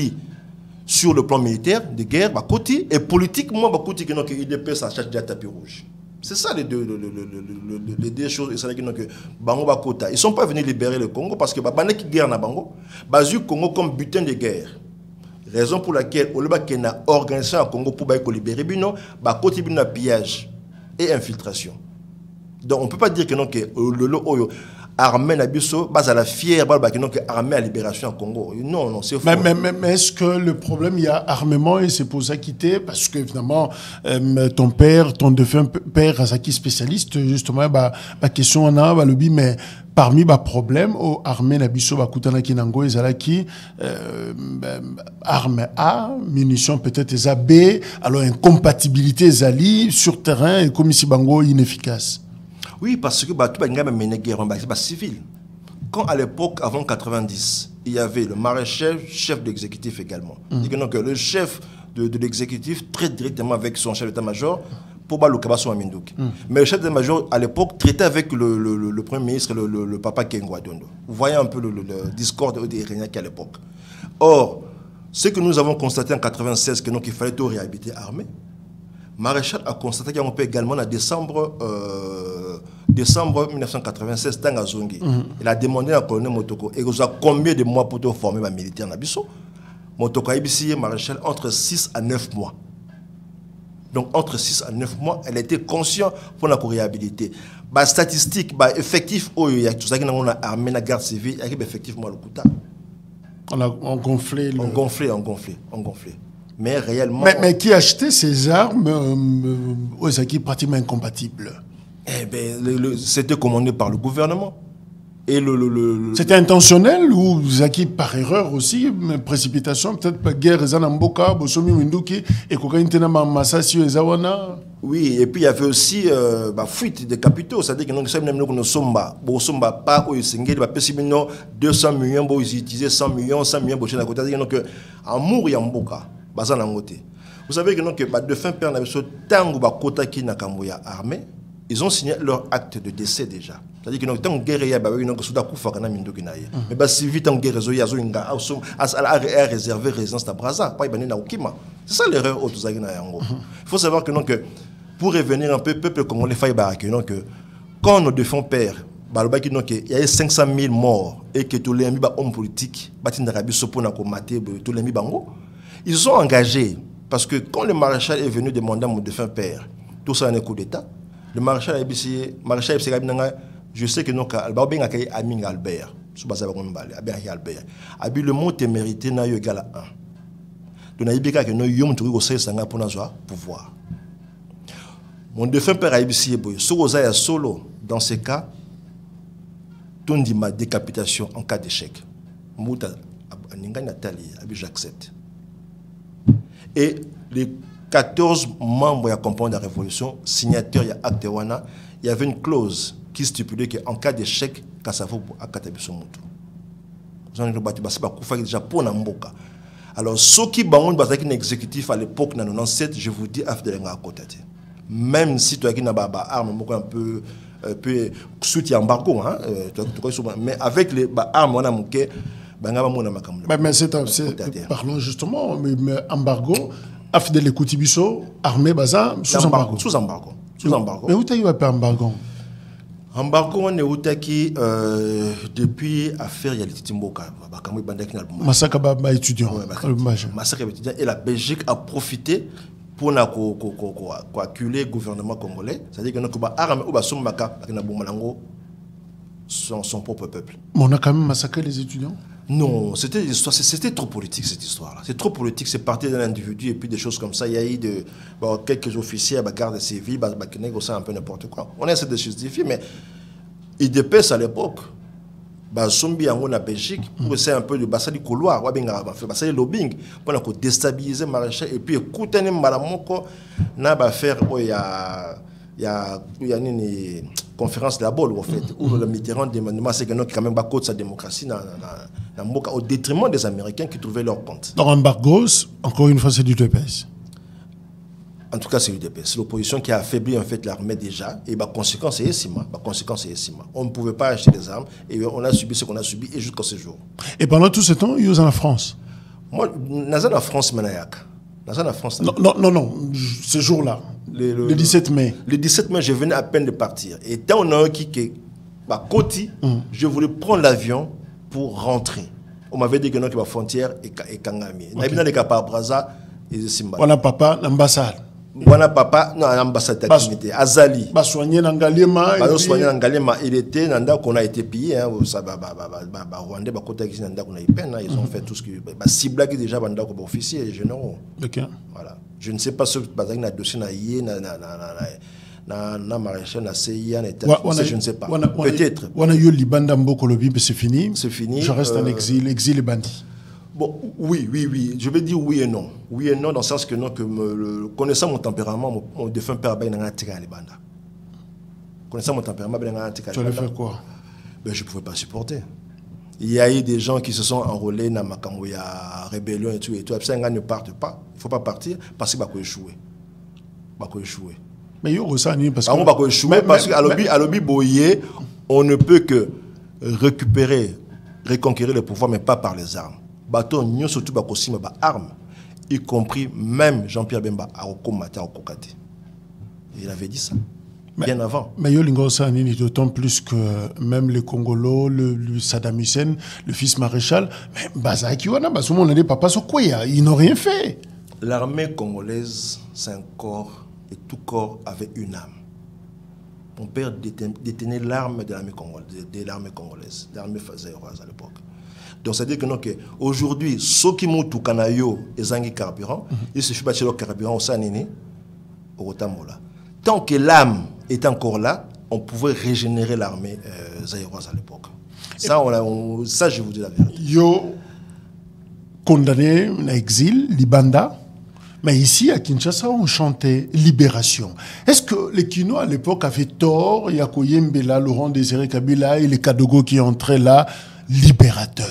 sur le plan militaire, de guerre, côté, et politiquement, côté que l'IDP s'achète des tapis rouges. C'est ça les deux choses. Ils ne sont pas venus libérer le Congo parce que les qui guerre na Bango, le Congo comme butin de guerre. Raison pour laquelle on a organisé un Congo pour libérer Bino, côté Bino pillage et infiltration. Donc on ne peut pas dire que non que le armée Nabiso, à la fière, armée à libération en Congo. Non, c'est faux. Mais est-ce que le problème, il y a armement et c'est pour ça quitter? Parce que, évidemment, ton père, ton défunt père, Azaki spécialiste, justement, question en a, le mais parmi les problèmes, au armée Nabiso, Kutana Kinango, Ezalaki, armes A, munitions peut-être les AB, alors incompatibilité Zali, sur terrain, et comme ici Bango, inefficace. Oui, parce que tout le monde a mené guerre en civil. Quand à l'époque, avant 90, il y avait le maréchal, chef d'exécutif également. Et donc le chef de l'exécutif traite directement avec son chef d'état-major pour le Kabasso Amindouk. Mais le chef d'état-major, à l'époque, traitait avec le premier ministre, le papa Kengwa Dondo. Vous voyez un peu le discorde des Réunions à l'époque. Or, ce que nous avons constaté en 96, que donc il fallait tout réhabiliter armée, Maréchal a constaté qu'on peut également en décembre 1996, Tangazongi. Il a demandé à colonel Motoko, et vous avez combien de mois pour te former un militaire Nabiso? Motoko aébissé Maréchal entre 6 à 9 mois. Donc entre 6 à 9 mois, elle était consciente pour la réhabiliter. Statistique, effectif, il y a tout ça qui a armé la garde civile, il y a effectivement le coup. On gonflait. On gonflait. Mais réellement... Mais qui achetait ces armes qui pratiquement incompatibles? Eh bien, c'était commandé par le gouvernement. Et C'était intentionnel ou Zaki par erreur aussi, précipitation, peut-être pas guerre, Zanamboka, Bosomi Winduki, et Kokaintena Masasi et Zawana? Oui, et puis il y avait aussi fuite des capitaux, c'est-à-dire que nous sommes pas au Sengel, 200 millions, ils utilisaient 100 millions, c'est-à-dire que Amour et Amboka. Vous savez que de fin père tango bakota ki nakamboya armée, ils ont signé leur acte de décès déjà. C'est-à-dire que tant guerre ya souda kufa kana mindoki naye. Mais si vite en guerre zo yazo inga a réservé résidence à Brazza, pas ibane na Okima. C'est ça l'erreur au tuzaki na yango. Il faut savoir que pour revenir un peu peuple congolais faille barake que quand nos défunts pères il y a 500 000 morts et que tous les hommes politiques ils sont engagés parce que quand le maréchal est venu demander à mon défunt père tout ça un coup d'état, le maréchal je sais que non Amin Albert le mot témérité n'a eu égal à 1. Donc il y a que nous yom tout pour notre pouvoir. Mon défunt père a ébissé solo dans ces cas. Tondi ma décapitation en cas d'échec. J'accepte. Et les 14 membres qui accompagnent la révolution, signataires de Actewana, il y avait une clause qui stipulait qu'en cas d'échec, Kassavo a Katabiso Moutou. Alors, ceux qui ont un exécutif à l'époque, en 97, je vous dis, même si tu as une arme un peu soutien embargo, mais avec les armes, on a manqué Parlons justement, mais embargo, Afdel et Koutibiso, armée Baza, sous embargo. Sous embargo. Sous embargo. Mais où t'as eu un peu embargo? Embargo, on est où depuis affaire Yalitimboka. Massacre Baba étudiant. Massacre étudiant. Et la Belgique a profité pour acculer le gouvernement congolais. C'est-à-dire que nous avons son propre peuple. Mais on a quand même massacré les étudiants? Non, c'était trop politique cette histoire-là. C'est trop politique, c'est parti d'un individu et puis des choses comme ça. Il y a eu quelques officiers à la garde civile, un peu n'importe quoi. On essaie de se justifier, mais il dépasse à l'époque. Sombi en la Belgique, pour essayer un peu de bassin du couloir, bassin du lobbying, pour déstabiliser le maréchal et puis écouter les malamoko, n'a pas faire, il y a une conférence de la Bolle, en fait, où le Mitterrand demande c'est que nous quand même de sa démocratie au détriment des Américains qui trouvaient leur compte. Dans l'embargo, encore une fois, c'est du TPS. En tout cas, c'est l'UDPS. C'est l'opposition qui a affaibli en fait l'armée déjà. Et la conséquence est Essima. On ne pouvait pas acheter des armes et on a subi ce qu'on a subi et jusqu'à ce jour. Et pendant tout ce temps, il y a en France. Moi, je suis en France, Non, ce jour-là, le 17 mai. Le 17 mai, je venais à peine de partir. Et tant on a qui Koti, je voulais prendre l'avion pour rentrer. On m'avait dit que non, que la frontière est Kangami. On a vu dans les cas par Brazza et Simba. On a papa, l'ambassade. Wana papa non l'ambassade d'activité Azali soigner Nangalema il était nanda qu'on a été pillé ça Rwandais côté qui nanda qu'on a eu peine ils ont fait tout ce que cible qui déjà banda comme officier et généraux. OK. Voilà, je ne sais pas ce bazar na dossier na yé na maréchal na CIA je ne sais pas peut-être on a eu Libanda Mboko Lobi mais c'est fini je reste en exil et bandit. Bon, oui. Je vais dire oui et non. Oui et non, dans le sens que, non, connaissant mon tempérament, mon défunt père Baye n'a tiré à l'Ibanda. Connaissant mon tempérament, Baye n'a tiré à l'Ibanda. Tu allais faire quoi? Ben, je ne pouvais pas supporter. Il y a eu des gens qui se sont enrôlés dans la rébellion et tout. Ça ne partent pas. Il ne faut pas partir parce qu'il va échouer. Mais il y a aussi parce que. Va échouer parce qu'à l'objet boyer, on ne peut que reconquérir le pouvoir, mais pas par les armes. Bateau n'y surtout pas aussi armes, y compris même Jean-Pierre Bemba à Okomata à Okokate. Il avait dit ça bien avant. Mais Yolingo Sanini d'autant plus que même les Congolos, le Saddam Hussein, le fils maréchal, mais Bazaki wana basumo n'allait pas passer quoi, ils n'ont rien fait. L'armée congolaise, c'est un corps et tout corps avait une âme. Mon père détenait l'arme de l'armée congolaise, de l'armée zaïroise à l'époque. Donc, c'est-à-dire que aujourd'hui, ceux qui montent au Kanayo et Zangi carburant, il suffit de bâtir le carburant au Sanini, au Rotamola. Tant que l'âme est encore là, on pouvait régénérer l'armée zaïroise à l'époque. Ça, je vous dis la vérité. Yo, condamné en exil, Libanda, mais ici, à Kinshasa, on chantait Libération. Est-ce que les Kinois, à l'époque, avaient tort? Il y a Koyembela, Laurent Désiré Kabila et les Kadogo qui entraient là, libérateurs.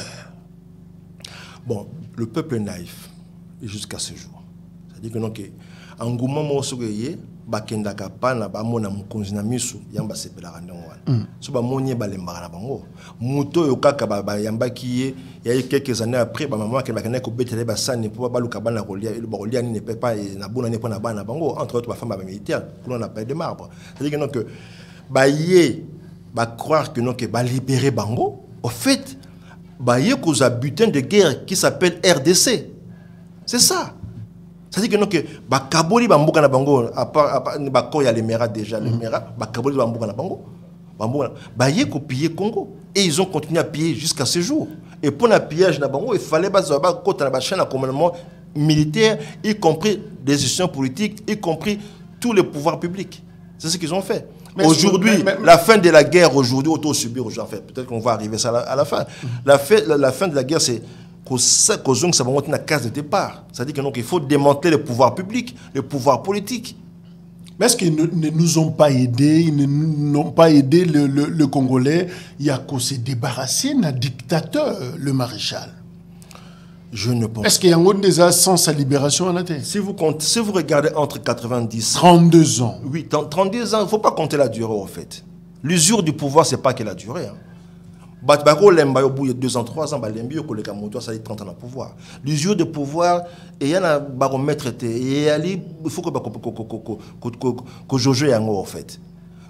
Bon, le peuple est naïf jusqu'à ce jour. C'est-à-dire que non, engouement mo sogoye bakenda kapana ba mona mukonzi na misu yamba sepela randongwana. So ba monye balembaka na bango. Muto yo kaka ba yamba kiye il y a quelques années après ba maman ke bakana ko betele ba sani pour ba luka bana kolia le barolia ni ne peut pas na bona ne pas na bana bango entre autres ba femme ba militaire qu'on a pas de marbre. C'est-à-dire que non que ba yé ba croire que non que ba libérer bango au fait bah, il y a un butin de guerre qui s'appelle RDC. C'est ça. C'est-à-dire que bah Kaboli bambuka na bango à part bah il y a les Mera déjà les Mera bah Kaboli bambuka na bango bah il y a piller Congo et ils ont continué à piller jusqu'à ce jour. Et pour le pillage na bango il fallait bah côté na chaîne de commandement militaire y compris des décisions politiques y compris tous les pouvoirs publics. C'est ce qu'ils ont fait. Aujourd'hui, la fin de la guerre, aujourd'hui, auto-subir, en fait, peut-être qu'on va arriver ça à la fin. La fin de la guerre, c'est que ça va monter dans la case de départ. C'est-à-dire qu'il faut démanteler le pouvoir public, le pouvoir politique. Mais est-ce qu'ils ne nous ont pas aidés, ils n'ont pas aidé le Congolais, il y a qu'à se débarrasser d'un dictateur, le maréchal? Je ne pense pas. Est-ce qu'il y a un déjà sans sa libération en Athènes? Si vous regardez entre 90... 32 ans. Oui, 32 ans, il ne faut pas compter la durée, en fait. L'usure du pouvoir, ce n'est pas qu'elle a duré. Batbako Lemba, au bout de 2 ans, 3 ans, Balembi, au collègue Moto, ça a 30 ans de pouvoir. L'usure de pouvoir, et il y a un baromètre, et il faut que Jojo ait un mot, en fait.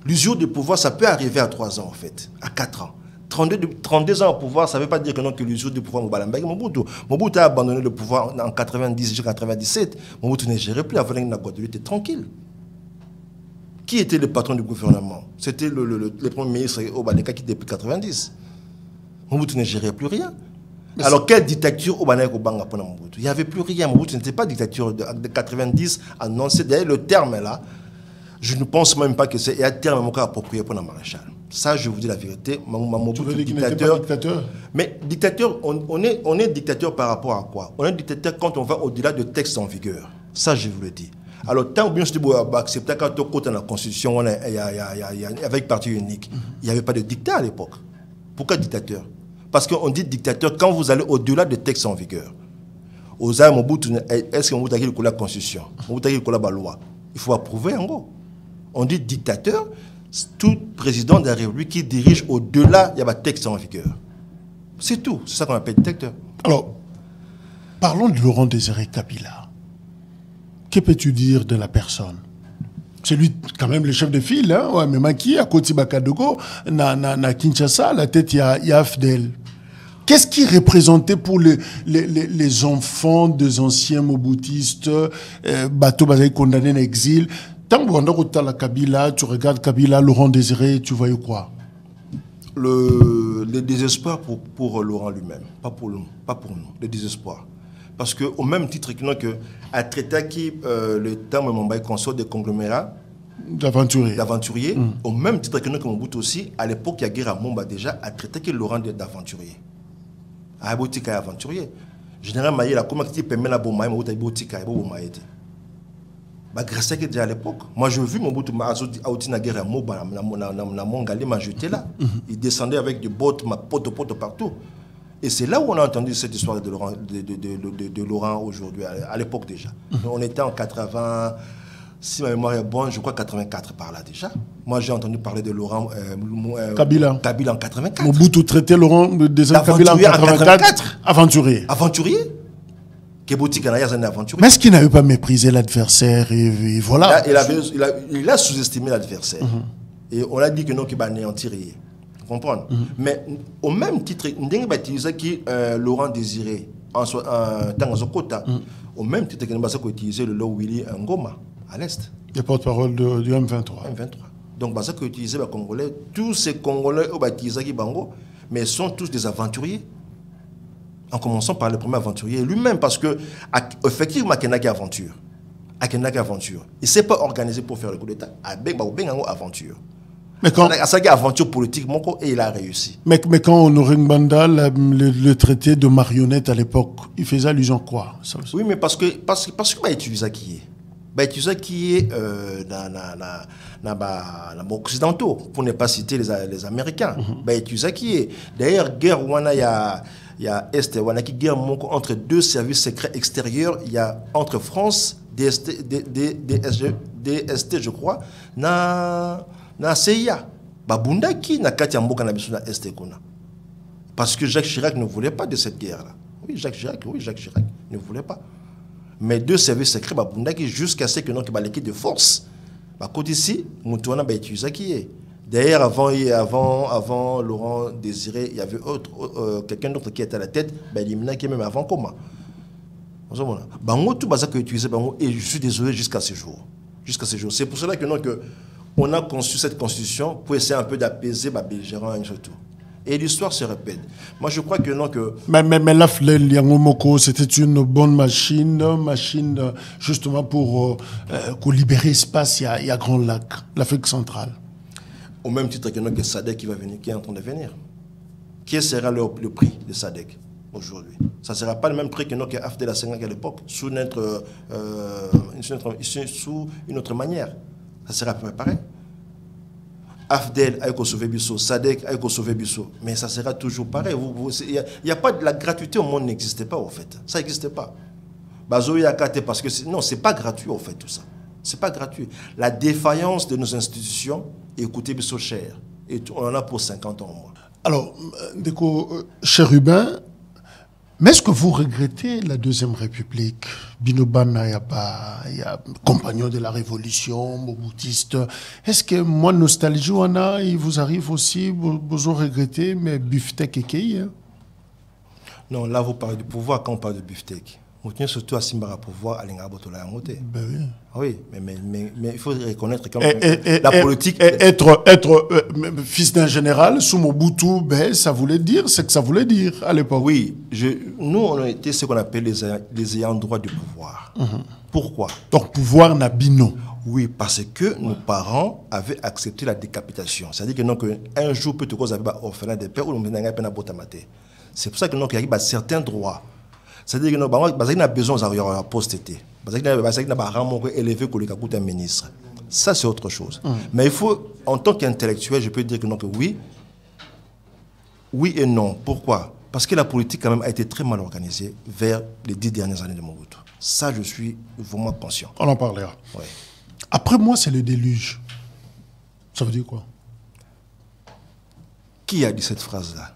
L'usure de pouvoir, ça peut arriver à 3 ans, en fait, à 4 ans. 32 ans au pouvoir, ça ne veut pas dire que non, que l'usure du pouvoir Mobutu a abandonné le pouvoir en 90 jusqu'en 97. Mobutu ne gérait plus, avant la Guadeloupe était tranquille. Qui était le patron du gouvernement? C'était le premier ministre Obaneka qui était depuis 90. Mobutu ne gérait plus rien. Mais alors, quelle dictature Obaneka Obanga pour Mobutu? Il n'y avait plus rien. Mobutu n'était pas dictature de 90 à 97. D'ailleurs, le terme là, je ne pense même pas que c'est un terme encore approprié pour le maréchal. Ça, je vous dis la vérité. Tu veux dire qu'il n'était pas dictateur? Mais dictateur, on est dictateur par rapport à quoi? On est dictateur quand on va au-delà de textes en vigueur. Ça, je vous le dis. Alors, tant que je dis accepter quand on compte dans la Constitution, avec parti unique, il n'y avait pas de dictat à l'époque. Pourquoi dictateur? Parce qu'on dit dictateur quand vous allez au-delà de textes en vigueur. Est-ce que Mobutu a écrit la Constitution? Mobutu a écrit la loi? Il faut approuver en gros. On dit dictateur, tout président de la République qui dirige au-delà, il y a un texte en vigueur. C'est tout. C'est ça qu'on appelle dictateur. Alors, parlons de Laurent Désiré Kabila. Que peux-tu dire de la personne? C'est lui, quand même, le chef de file, hein? Ouais, mais Maki, à Koti Bakadogo, na Kinshasa, la tête, il y a Afdel. Qu'est-ce qui représentait pour les enfants des anciens mobutistes, Bato Bazaï condamné en exil? Tant que tu as la Kabila, tu regardes Kabila, Laurent Désiré, tu voyais quoi? Le désespoir pour Laurent lui-même, pas pour nous, le désespoir. Parce qu'au même titre que à traiter qui le terme Mumbai consort des conglomérats d'aventuriers, au même titre que nous Mobutu aussi, à l'époque il y a guerre à Momba déjà, à traiter que Laurent d'aventurier. À Botika aventurier. Général Maïe, la comment qui permet la bombe, Mobutu Botika et Bomaï. Bah, grâce à déjà à l'époque, moi je vu Mobutu na guerre à Moba, na Mongalé, j'étais là. Il descendait avec des bottes, ma pote partout. Et c'est là où on a entendu cette histoire de Laurent aujourd'hui, à l'époque déjà. On était en 80, si ma mémoire est bonne, je crois 84 par là déjà. Moi j'ai entendu parler de Laurent Kabila en 84. Mobutu traitait Laurent Désiré Kabila en 84. Aventurier. Mais est-ce qu'il n'avait pas méprisé l'adversaire et voilà? Là, il a sous-estimé l'adversaire. Et on a dit que non, qu'il va anéantir. Vous comprenez? Mais au même titre, Laurent Désiré, au même titre que nous avons utilisé le lot Willy Ngoma à l'Est. Le porte-parole du M23. Donc, nous avons utilisé les Congolais, tous ces Congolais, mais sont tous des aventuriers. En commençant par le premier aventurier lui-même, parce que, effectivement, il y a une aventure. Il ne s'est pas organisé pour faire le coup d'État. Il y a une aventure. Mais quand... une aventure politique, et il a réussi. Mais quand Honoré Ngbanda, le traité de marionnette à l'époque, il faisait allusion à quoi? Oui, mais parce que utilisé qui est dans occidentaux, pour ne pas citer les Américains. Utilisé qui est. D'ailleurs, guerre il y a Est, il y a entre deux services secrets extérieurs, il y a entre France, DST, je crois, na CIA. Babunda qui na Katia Mboka na biso na Est kona. Parce que Jacques Chirac ne voulait pas de cette guerre-là. Oui, Jacques Chirac ne voulait pas. Mais deux services secrets, Babunda qui jusqu'à ce que non qui l'équipe de force. Côté ici, Moutouana ba utilisé qui est. D'ailleurs, avant Laurent Désiré, il y avait quelqu'un d'autre qui était à la tête, Limina qui est même avant comment. Tout ça que utilisé, et je suis désolé jusqu'à ce jour. C'est pour cela que on a conçu cette constitution pour essayer un peu d'apaiser les belligérants et surtout. Et l'histoire se répète. Moi, je crois que non que... Mais l'Aflel Yangomoko, c'était une bonne machine justement pour libérer l'espace. Il y a Grand Lac, l'Afrique centrale. Au même titre que SADC qui va venir, qui est en train de venir. Quel sera le prix de SADC aujourd'hui? Ça ne sera pas le même prix que notre AFDEL à 5 ans à l'époque, sous une autre manière. Ça sera pareil. AFDEL a sauvé Bissot, SADC a sauvé Bissot, mais ça sera toujours pareil. Il n'y a pas de la gratuité au monde, n'existait pas en fait. Ça n'existait pas. Parce que non, c'est pas gratuit en fait tout ça. C'est pas gratuit. La défaillance de nos institutions, écoutez, Bissot cher. Et on en a pour 50 ans au moins. Alors, Chérubin, mais est-ce que vous regrettez la Deuxième République? Binobana, il y a compagnon de la Révolution, moboutiste. Est-ce que moi, nostalgie, il vous arrive aussi, vous regrettez, mais Biftek et Kei, hein? Non, là, vous parlez du pouvoir quand on parle de Biftek. Vous tenez surtout à Simbara pouvoir à l'Ingabotola Yamote. Ben oui. Oui, mais il faut reconnaître quand même la politique. Être fils d'un général, sous Mobutu, ben, ça voulait dire ce que ça voulait dire à l'époque. Oui, nous, on a été ce qu'on appelle les ayants droit du pouvoir. Pourquoi? Donc, pouvoir n'a bino. Oui, parce que nos parents avaient accepté la décapitation. C'est-à-dire que, donc, un jour, peut-être cause avait orphelin de père ou nous avons peine à botamate. C'est pour ça que donc, il y a certains droits. C'est-à-dire que nous avons besoin de la posteté. Parce que nous avons élevé un ministre. Ça, c'est autre chose. Mais il faut, en tant qu'intellectuel, je peux dire que donc, oui et non. Pourquoi? Parce que la politique, quand même, a été très mal organisée vers les 10 dernières années de Mobutu. Ça, je suis vraiment conscient. On en parlera. Ouais. Après moi, c'est le déluge. Ça veut dire quoi? Qui a dit cette phrase-là?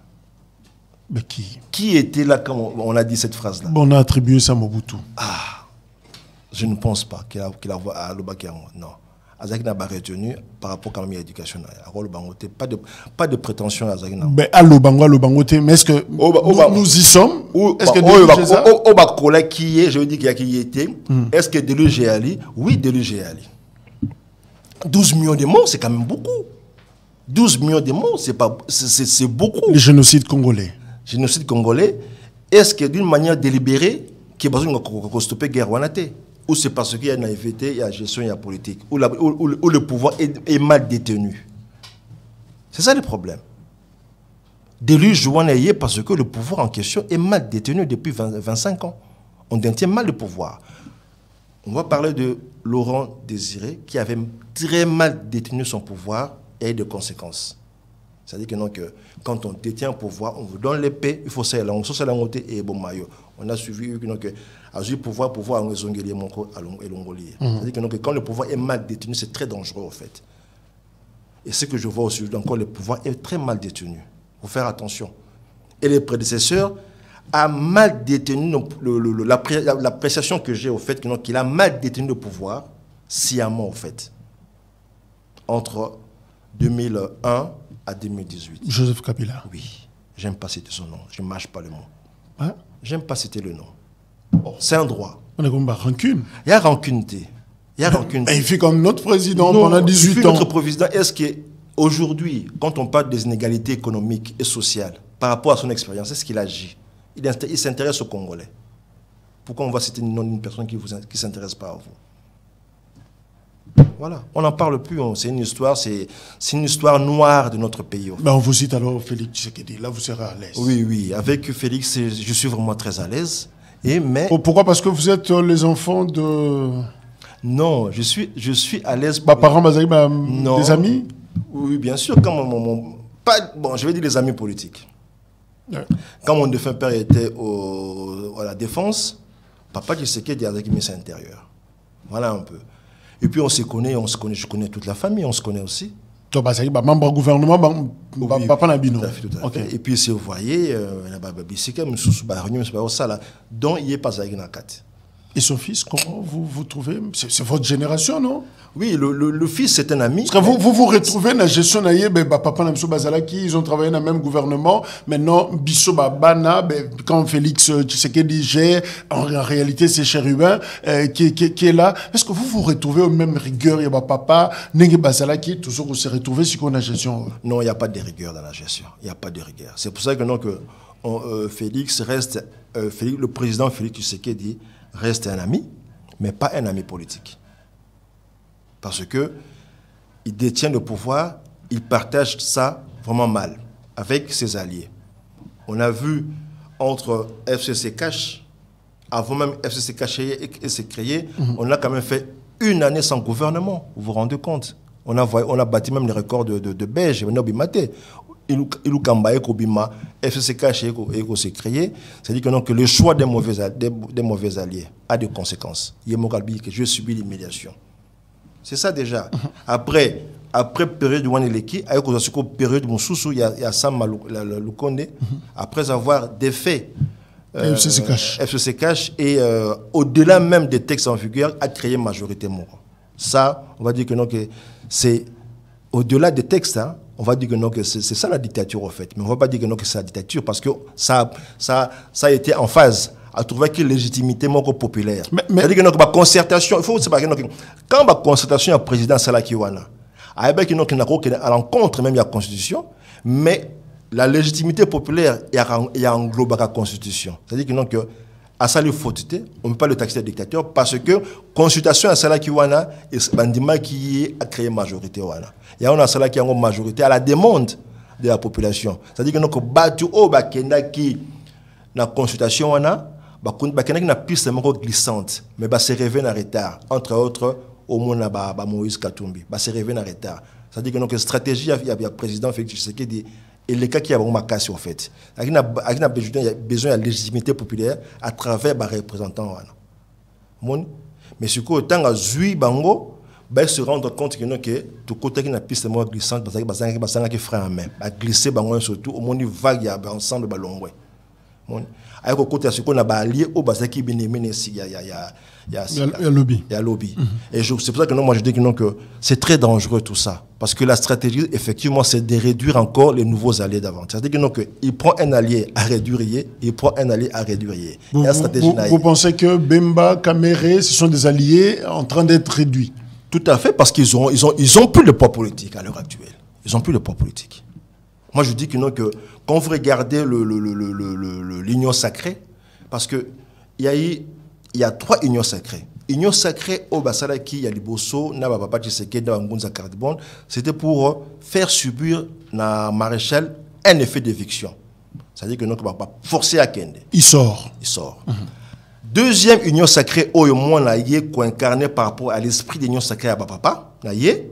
Mais qui? Qui était là quand on a dit cette phrase-là? Bon, on a attribué ça à Mobutu. Ah, je ne pense pas qu'il a voix à Lobakiango. Non. Azaki n'a pas retenu par rapport à l'éducation. Pas de prétention à Azaki. Mais à Lobangote, mais est-ce que nous y sommes? Est-ce que Deluge qui est, je veux dire qu'il y a qui était. Est-ce que Deluge est allé? Oui, Deluge est allé. 12 millions de morts, c'est quand même beaucoup. 12 millions de morts, c'est beaucoup. Le génocide congolais. Génocide congolais, est-ce que d'une manière délibérée, qui est besoin de stopper la guerre, ou c'est parce qu'il y a une naïveté, il y a gestion, il y a politique, où le pouvoir est mal détenu? C'est ça le problème. Déluge parce que le pouvoir en question est mal détenu depuis 25 ans. On détient mal le pouvoir. On va parler de Laurent Désiré, qui avait très mal détenu son pouvoir et des conséquences. C'est-à-dire que, non, que quand on détient un pouvoir, on vous donne l'épée, il faut ça, on se la monter et bon maillot. On a suivi que le pouvoir on est zongeli et l'ongolier. C'est-à-dire que, non, que quand le pouvoir est mal détenu, c'est très dangereux en fait. Et ce que je vois aussi, encore le pouvoir est très mal détenu. Il faut faire attention. Et les prédécesseurs a mal détenu l'appréciation que j'ai au fait qu'il a mal détenu le pouvoir sciemment au fait. Entre 2001 à 2018. Joseph Kabila. Oui. J'aime pas citer son nom. Je ne mâche pas le mot. Hein? J'aime pas citer le nom. C'est un droit. On a comme rancune. Il y a rancune. Il y a rancune. Il fait comme notre président pendant 18 ans. Notre président, est-ce qu'aujourd'hui, quand on parle des inégalités économiques et sociales, par rapport à son expérience, est-ce qu'il agit? Il s'intéresse aux Congolais. Pourquoi on va citer le nom d'une personne qui ne s'intéresse pas à vous? Voilà, on n'en parle plus. C'est une histoire noire de notre pays. Ben on vous cite alors Félix Tshisekedi. Là, vous serez à l'aise. Oui. Avec Félix, je suis vraiment très à l'aise. Pourquoi? Parce que vous êtes les enfants de... Non, je suis à l'aise. Parents, des amis? Oui, bien sûr. Je vais dire les amis politiques. Ouais. Quand mon défunt père était à la défense, papa Tshisekedi avec le ministre intérieur. Voilà un peu. Et puis on se connaît, je connais toute la famille, on se connaît aussi. Donc, c'est membre du gouvernement, papa n'a bino. Okay. Et puis si vous voyez, donc il n'est pas à Guinakate. Et son fils, comment vous trouvez? C'est votre génération, non? Oui, le fils, c'est un ami. Parce que vous retrouvez dans la gestion de papa Namso Bazalaki, ils ont travaillé dans le même gouvernement. Maintenant, Bisso Bana, quand Félix Tshisekedi gère, en réalité, c'est Chérubin qui est là. Est-ce que vous retrouvez aux mêmes rigueurs? Il y a papa, Nenge Bazalaki, toujours vous se retrouvez sur la gestion? Non, il n'y a pas de rigueur dans la gestion. Il n'y a pas de rigueur. C'est pour ça que, non, Félix reste, le président Félix Tshisekedi reste un ami, mais pas un ami politique. Parce que il détient le pouvoir, il partage ça vraiment mal avec ses alliés. On a vu entre FCC Cash, avant même FCC Cash et s'est créé, on a quand même fait une année sans gouvernement. Vous vous rendez compte? On a bâti même les records de Belge, il Kambaye Kobima, FCC Cash et s'est créé. C'est-à-dire que le choix des mauvais alliés a des conséquences. Il y a que je subis l'humiliation. C'est ça déjà. Après, après période Waneleki, avec la période Moussoussou, il y a Sam Lukonde, après avoir défait FCC Cash et au-delà même des textes en vigueur, a créé majorité Moro. Ça, on va dire que non, que c'est au-delà des textes, hein, on va dire que non, que c'est ça la dictature en fait. Mais on ne va pas dire que non, que c'est la dictature parce que ça a été en phase à trouver que légitimité populaire. C'est-à-dire que la concertation, il faut savoir que quand la concertation est président Salakiwana, à l'encontre même de la Constitution, mais la légitimité populaire est englobe la Constitution. C'est-à-dire que non, que à ça, on ne peut pas le taxer de dictateur parce que consultation à Sala Kiwana et Bandima qui a créé majorité. Il y a une Sala qui a une majorité à la demande de la population. C'est-à-dire que nous battu au Bakenda qui la consultation Bakenda qui n'a piste glissante, mais se réveille en retard. Entre autres, au moins Moïse Katumbi, se réveille en retard. C'est-à-dire que notre stratégie, il y a le président Félix Tshisekedi et les cas qui ont ma casse en fait. Il a besoin de légitimité populaire à travers les représentants. Mais ce que tant que bango, se rendre compte que tout côté qui n'a piste glissante parce que frein en main, glisser bango surtout au moins vague ensemble ballon. Avec le côté ce qu'on a allié au bas qui il y a lobby. Et c'est pour ça que non, moi je dis que c'est très dangereux tout ça. Parce que la stratégie, effectivement, c'est de réduire encore les nouveaux alliés d'avant. C'est-à-dire qu'il prend un allié à réduire, il prend un allié à réduire. Vous pensez que Bemba, Kamere, ce sont des alliés en train d'être réduits? Tout à fait, parce qu'ils ont plus de poids politique à l'heure actuelle. Ils ont plus de poids politique. Moi, je dis que quand vous regardez l'union sacrée, parce qu'il y a 3 unions sacrées. Union sacrée au Basalaki, Yaliboso, Nababa Tshisekedi, Ngunza Cardibon, c'était pour faire subir na maréchal un effet d'éviction. C'est-à-dire que nous va pas forcer à Kende. Il sort. Deuxième union sacrée, au moins incarné par rapport à l'esprit d'union sacrée à Papa, et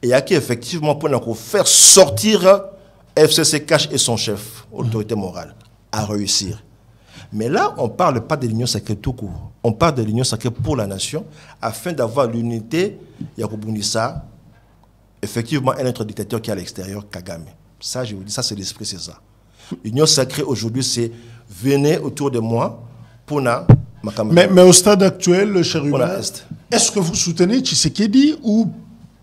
il y a qui effectivement pour faire sortir FCC Cash et son chef, autorité morale, à réussir. Mais là, on ne parle pas de l'union sacrée tout court. On parle de l'union sacrée pour la nation, afin d'avoir l'unité. Yakobunisa, effectivement, un autre dictateur qui est à l'extérieur, Kagame. Ça, je vous dis, ça, c'est l'esprit, c'est ça. L'union sacrée aujourd'hui, c'est venez autour de moi pour na. Mais au stade actuel, cher Hubert, est-ce que vous soutenez Tshisekedi ou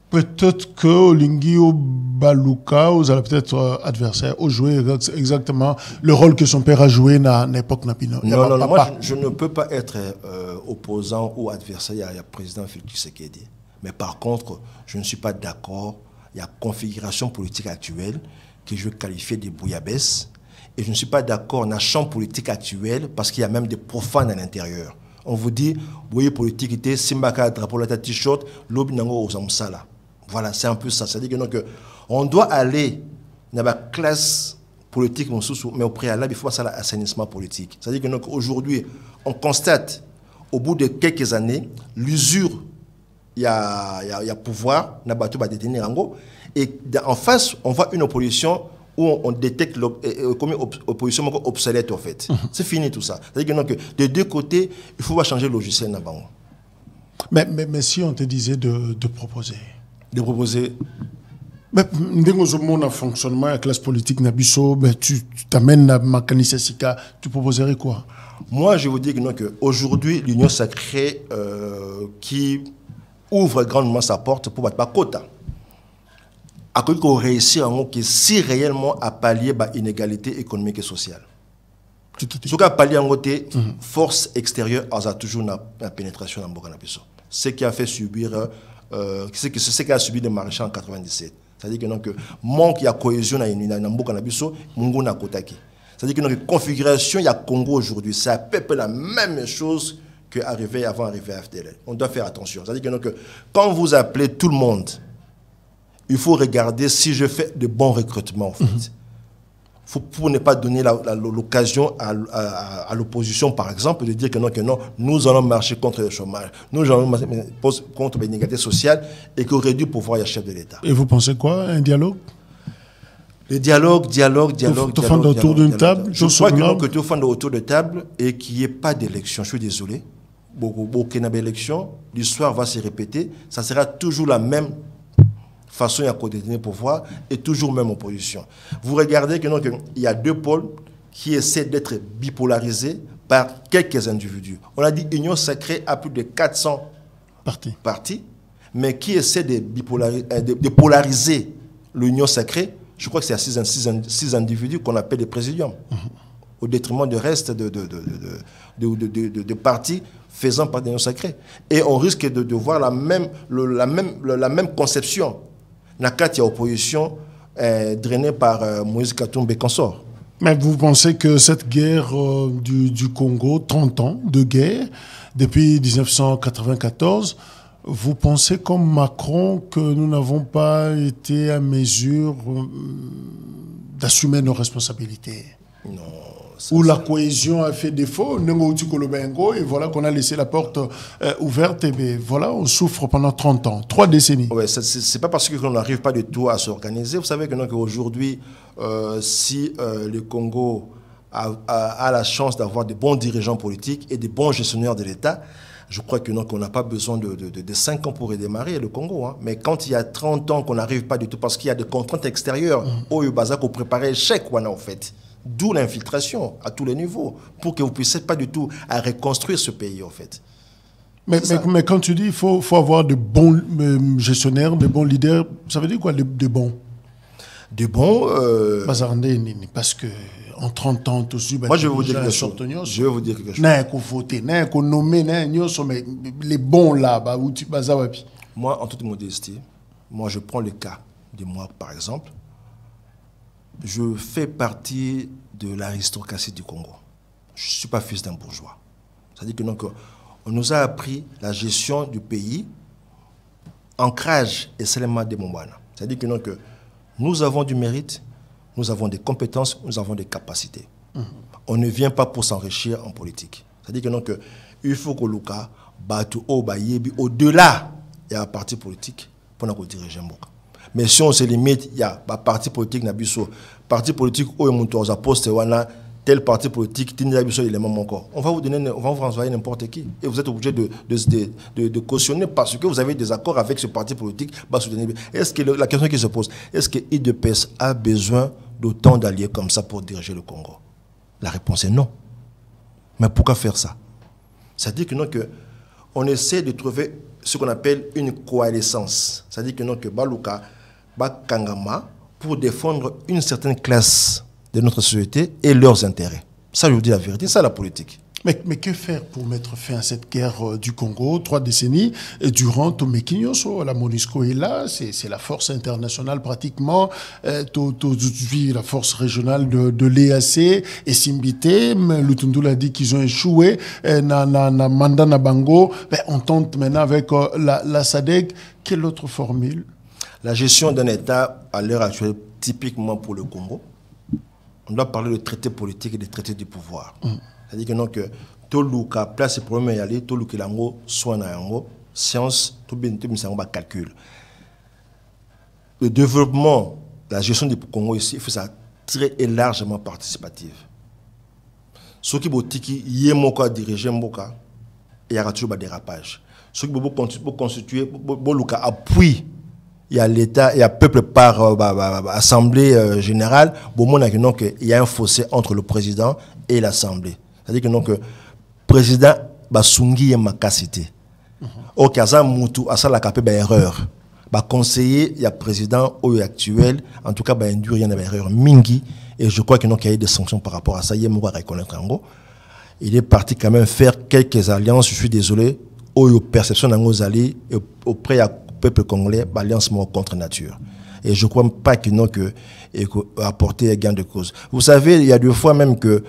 peut-être que Olingi ou Baluka, vous allez peut-être adversaire, ou jouer exactement le rôle que son père a joué à l'époque Napino? Non, moi je ne peux pas être opposant ou adversaire à président Félix Tshisekedi. Mais par contre, je ne suis pas d'accord. Il y a configuration politique actuelle que je veux qualifier de bouillabaisse. Et je ne suis pas d'accord dans le champ politique actuel parce qu'il y a même des profanes à l'intérieur. On vous dit, bouillie politique était Simbaka, drapeau, la t-shirt, l'obi nango aux amsala. Voilà, c'est un peu ça. C'est-à-dire que on doit aller dans la classe politique, mais au préalable, il faut passer à l'assainissement politique. C'est-à-dire qu'aujourd'hui, on constate, au bout de quelques années, l'usure, il y a pouvoir, et en face, on voit une opposition où on détecte l'opposition obsolète, en fait. C'est fini tout ça. C'est-à-dire que de deux côtés, il faut changer le logiciel. Mais si on te disait de proposer? De proposer. Mais dans le fonctionnement de la classe politique, tu t'amènes à Makanissia Sika, tu proposerais quoi? Moi, je vous dis qu'aujourd'hui, l'Union sacrée qui ouvre grandement sa porte pour battre quota. À quoi qu'on réussit si réellement à pallier l'inégalité économique et sociale. Ce qui a pallié en côté, force extérieure, a toujours la pénétration dans le pays. Ce qui a fait subir. C'est ce qu'a subi le maréchal en 97. C'est-à-dire que manque de cohésion dans le Mungu na kotaki. C'est-à-dire que notre configuration, il y a Congo aujourd'hui, c'est à peu près la même chose qu'arriver avant d'arriver à FDL. On doit faire attention. C'est-à-dire que quand vous appelez tout le monde, il faut regarder si je fais de bons recrutements en fait. Pour ne pas donner l'occasion à l'opposition, par exemple, de dire que non, nous allons marcher contre le chômage, nous allons marcher contre l'inégalité sociale et qu'on réduit le pouvoir du chef de l'État. Et vous pensez quoi? Un dialogue? Le dialogue. Tout le monde autour d'une table? Je crois que tout le monde autour de table et qu'il n'y ait pas d'élection. Je suis désolé. Beaucoup d'élections, l'histoire va se répéter. Ça sera toujours la même façon à détenir le pouvoir et toujours même opposition. Vous regardez qu'il y a deux pôles qui essaient d'être bipolarisés par quelques individus. On a dit Union Sacrée a plus de 400 partis, mais qui essaient de polariser l'Union Sacrée, je crois que c'est à 6 individus qu'on appelle des présidiums, au détriment du reste de partis faisant partie de l'Union Sacrée. Et on risque de voir la même conception. Nakati à opposition drainée par Moïse Katumbi consort. Mais vous pensez que cette guerre du Congo, 30 ans de guerre, depuis 1994, vous pensez comme Macron que nous n'avons pas été à mesure d'assumer nos responsabilités? Non. Où la cohésion a fait défaut, et voilà qu'on a laissé la porte ouverte, et bien voilà, on souffre pendant 30 ans, 3 décennies. Ouais, c'est pas parce qu'on n'arrive pas du tout à s'organiser. Vous savez qu'aujourd'hui, si le Congo a la chance d'avoir de bons dirigeants politiques et de bons gestionnaires de l'État, je crois que qu'on n'a pas besoin de 5 ans pour redémarrer le Congo. Hein. Mais quand il y a 30 ans qu'on n'arrive pas du tout, parce qu'il y a des contraintes extérieures, au Yubaza qu'on préparait échec, en fait. D'où l'infiltration à tous les niveaux, pour que vous ne puissiez pas du tout à reconstruire ce pays, en fait. Mais quand tu dis qu'il faut avoir de bons gestionnaires, de bons leaders, ça veut dire quoi, de bons? De bons... Parce que en 30 ans, tout suite... Moi, je vais vous dire quelque chose. Je vais vous dire quelque chose. Mais les bons là, moi, en toute modestie, je prends le cas de moi, par exemple. Je fais partie de l'aristocratie du Congo. Je ne suis pas fils d'un bourgeois. C'est-à-dire que on nous a appris la gestion du pays, ancrage et seulement des Mombana. C'est-à-dire que nous avons du mérite, nous avons des compétences, nous avons des capacités. On ne vient pas pour s'enrichir en politique. C'est-à-dire que il faut que Luka batu au-delà il y a un parti politique pour nous diriger Mboka. Mais si on se limite, il y a un parti politique, parti politique, tel parti politique, on va vous envoyer n'importe qui. Et vous êtes obligé de cautionner parce que vous avez des accords avec ce parti politique. Est-ce que la question qui se pose, est-ce que IDPS a besoin d'autant d'alliés comme ça pour diriger le Congo? La réponse est non. Mais pourquoi faire ça? C'est-à-dire que on essaie de trouver ce qu'on appelle une coalescence. C'est-à-dire que Baluka, Kangama, pour défendre une certaine classe de notre société et leurs intérêts. Ça, je vous dis la vérité, c'est la politique. Mais que faire pour mettre fin à cette guerre du Congo, 3 décennies, et durant Tomekinyoso, la MONUSCO est là, c'est la force internationale pratiquement, la force régionale de l'EAC, et Simbité, Lutundu l'a dit qu'ils ont échoué, na Mandana Bango, on tente maintenant avec la SADC. Quelle autre formule? La gestion d'un État, à l'heure actuelle, typiquement pour le Congo, on doit parler de traité politique et de traité du pouvoir. C'est-à-dire que tout le cas place le problème y aller, tout le qui soit dans science, tout bien calcul. Le développement, la gestion du Congo ici, il faut ça très et largement participative. Ceux qui botiki yemoka diriger mboka, il y aura toujours des dérapages. Ceux qui vont constituer, appui. Il y a l'État, il y a peuple par assemblée générale. Il y a un fossé entre le président et l'assemblée. C'est-à-dire que le président basungi makasité. Au cas mutu asa la capé erreur. Conseiller, il y a président actuel, en tout cas induire il y a une erreur mingi et je crois qu'il y a eu des sanctions par rapport à ça. Il est parti quand même faire quelques alliances, je suis désolé, aux perceptions d'angos alliés auprès à peuple congolais, alliance contre nature. Et je ne crois pas qu'il n'a que apporter un gain de cause. Vous savez, il y a 2 fois même que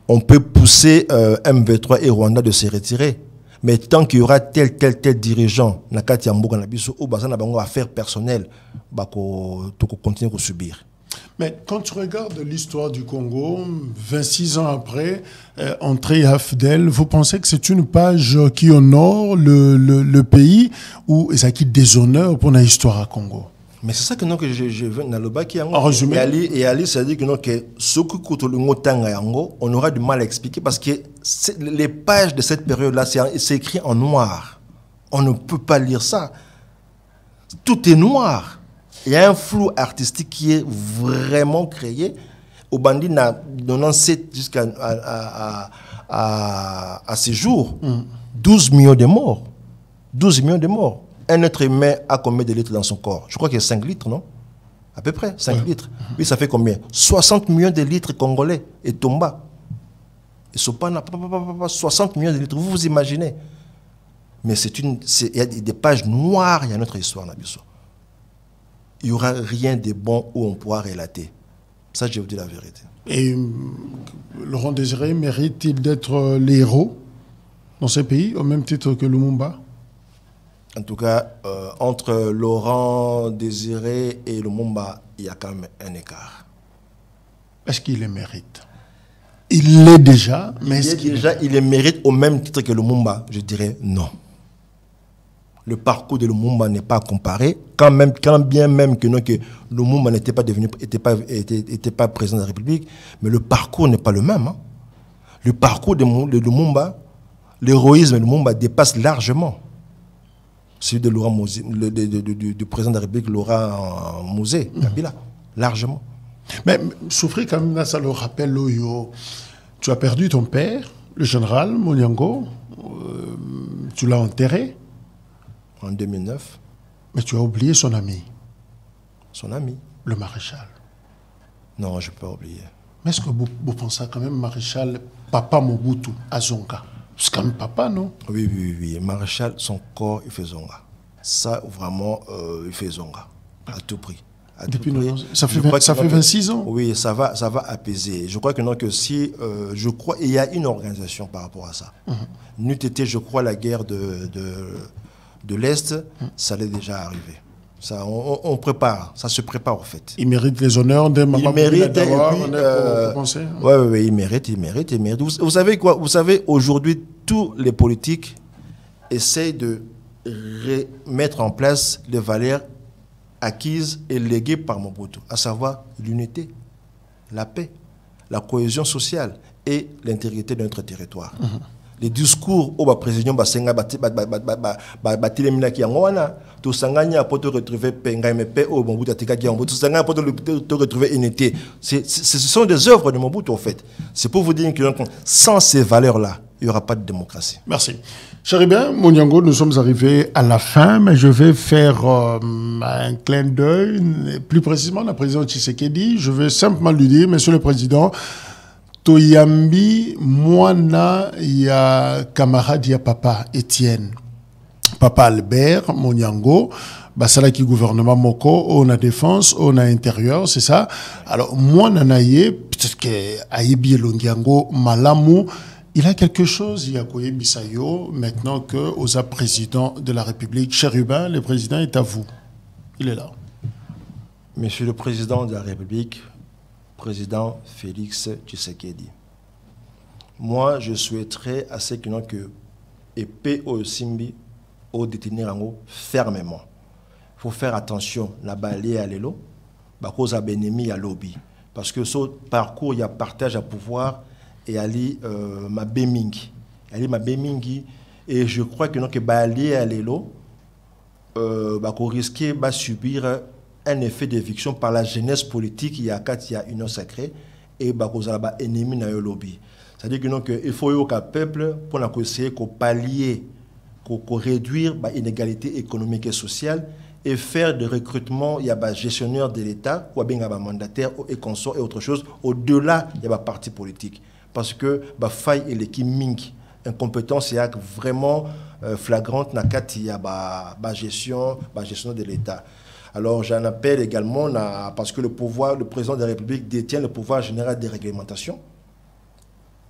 on peut pousser M23 et Rwanda de se retirer. Mais tant qu'il y aura tel dirigeant, Nakati Amboka Nabiso, ou Bazana Bango affaires personnelles, tu continuer à subir. Mais quand tu regardes l'histoire du Congo, 26 ans après, entrée à AFDEL, vous pensez que c'est une page qui honore le pays ou ça qui déshonore pour la histoire à Congo? Mais c'est ça que je veux dans le bas qui en résumé. Et Ali, c'est-à-dire que ce que on aura du mal à expliquer parce que les pages de cette période-là, c'est écrit en noir. On ne peut pas lire ça. Tout est noir. Il y a un flou artistique qui est vraiment créé. Au bandit, 97 jusqu'à ces jours, 12 millions de morts. 12 millions de morts. Un être humain a combien de litres dans son corps? Je crois qu'il y a 5 litres, non? À peu près, 5 litres. Oui, ça fait combien? 60 millions de litres congolais et Tomba. Et Sopana, 60 millions de litres. Vous vous imaginez? Mais il y a des pages noires, il y a notre histoire, Nabiso. Il n'y aura rien de bon où on pourra relater. Ça, je vous dis la vérité. Et Laurent Désiré mérite-t-il d'être les héros dans ces pays, au même titre que Lumumba? En tout cas, entre Laurent Désiré et Lumumba, il y a quand même un écart. Est-ce qu'il les mérite? Il l'est déjà, mais il les mérite au même titre que Lumumba? Je dirais non. Le parcours de Lumumba n'est pas comparé, quand bien même que Lumumba n'était pas président de la République, mais le parcours n'est pas le même. Hein. Le parcours de Lumumba, l'héroïsme de Lumumba dépasse largement celui de du président de la République, Laurent Mosé, Kabila, largement. Mais souffrir quand même, ça le rappelle, tu as perdu ton père, le général Monyango, tu l'as enterré. En 2009. Mais tu as oublié son ami. Son ami? Le maréchal. Non, je ne peux pas oublier. Mais est-ce que vous pensez quand même maréchal Papa Mobutu à Zonga? C'est quand même papa, non? Oui. Maréchal, son corps, il fait Zonga. Ça, vraiment, il fait Zonga. À tout prix. Depuis ça fait 26 ans. Oui, ça va apaiser. Je crois que si, il y a une organisation par rapport à ça. N'eût été, je crois, la guerre de l'Est, ça allait déjà arriver. Ça, on prépare, ça se prépare au fait. Il mérite les honneurs de Maman. Il mérite, oui, il mérite. Vous savez quoi? Vous savez, aujourd'hui, tous les politiques essayent de mettre en place les valeurs acquises et léguées par Mobutu, à savoir l'unité, la paix, la cohésion sociale et l'intégrité de notre territoire. Les discours au président Basenga Batileminaki Angwana, tout sanganya pour te retrouver Penga MP au Mobutu Atikaki Ambo, tout sanganya pour te retrouver unité. Ce sont des œuvres de Mobutu en fait. C'est pour vous dire que sans ces valeurs-là, il n'y aura pas de démocratie. Merci. Charibin, Monyango, nous sommes arrivés à la fin, mais je vais faire un clin d'œil, plus précisément la présidente Tshisekedi. Je vais simplement lui dire, Monsieur le Président, Toyambi, Mwana, il y a camarade, il y a papa Étienne, papa Albert, Monyango, Basala qui gouvernement Moko, on a défense, on a intérieur, c'est ça. Alors, Mwana Naye, peut-être que Aïbi Longiango, Malamu, il a quelque chose, il y a Koye Bisayo, maintenant que Osa président de la République. Chérubin, le président est à vous. Il est là. Monsieur le président de la République, président Félix Tshisekedi. Moi, je souhaiterais à ce que épée au Simbi au détenir en haut fermement. Il faut faire attention, la balée à l'élo, cause à Benemi à lobby. Parce que ce parcours, il y a partage à pouvoir et Ali ma Bemingi. Ali ma Bemingi. Et je crois que balée à l'élo, qu'on risquait de subir un effet d'éviction par la jeunesse politique. Il y a union sacrée et bah ennemi na lobby. C'est-à-dire que il faut qu'un peuple pour essayer de pallier, de réduire l'inégalité économique et sociale et faire des recrutements. Il y a gestionnaire de l'État, ou bien mandataire et consorts et autre chose. Au-delà, il y a parti politique parce que faille et l'équipe Mink. Incompétence est vraiment flagrante dans la gestion de l'État. Alors j'en appelle également parce que le président de la République détient le pouvoir général des réglementations.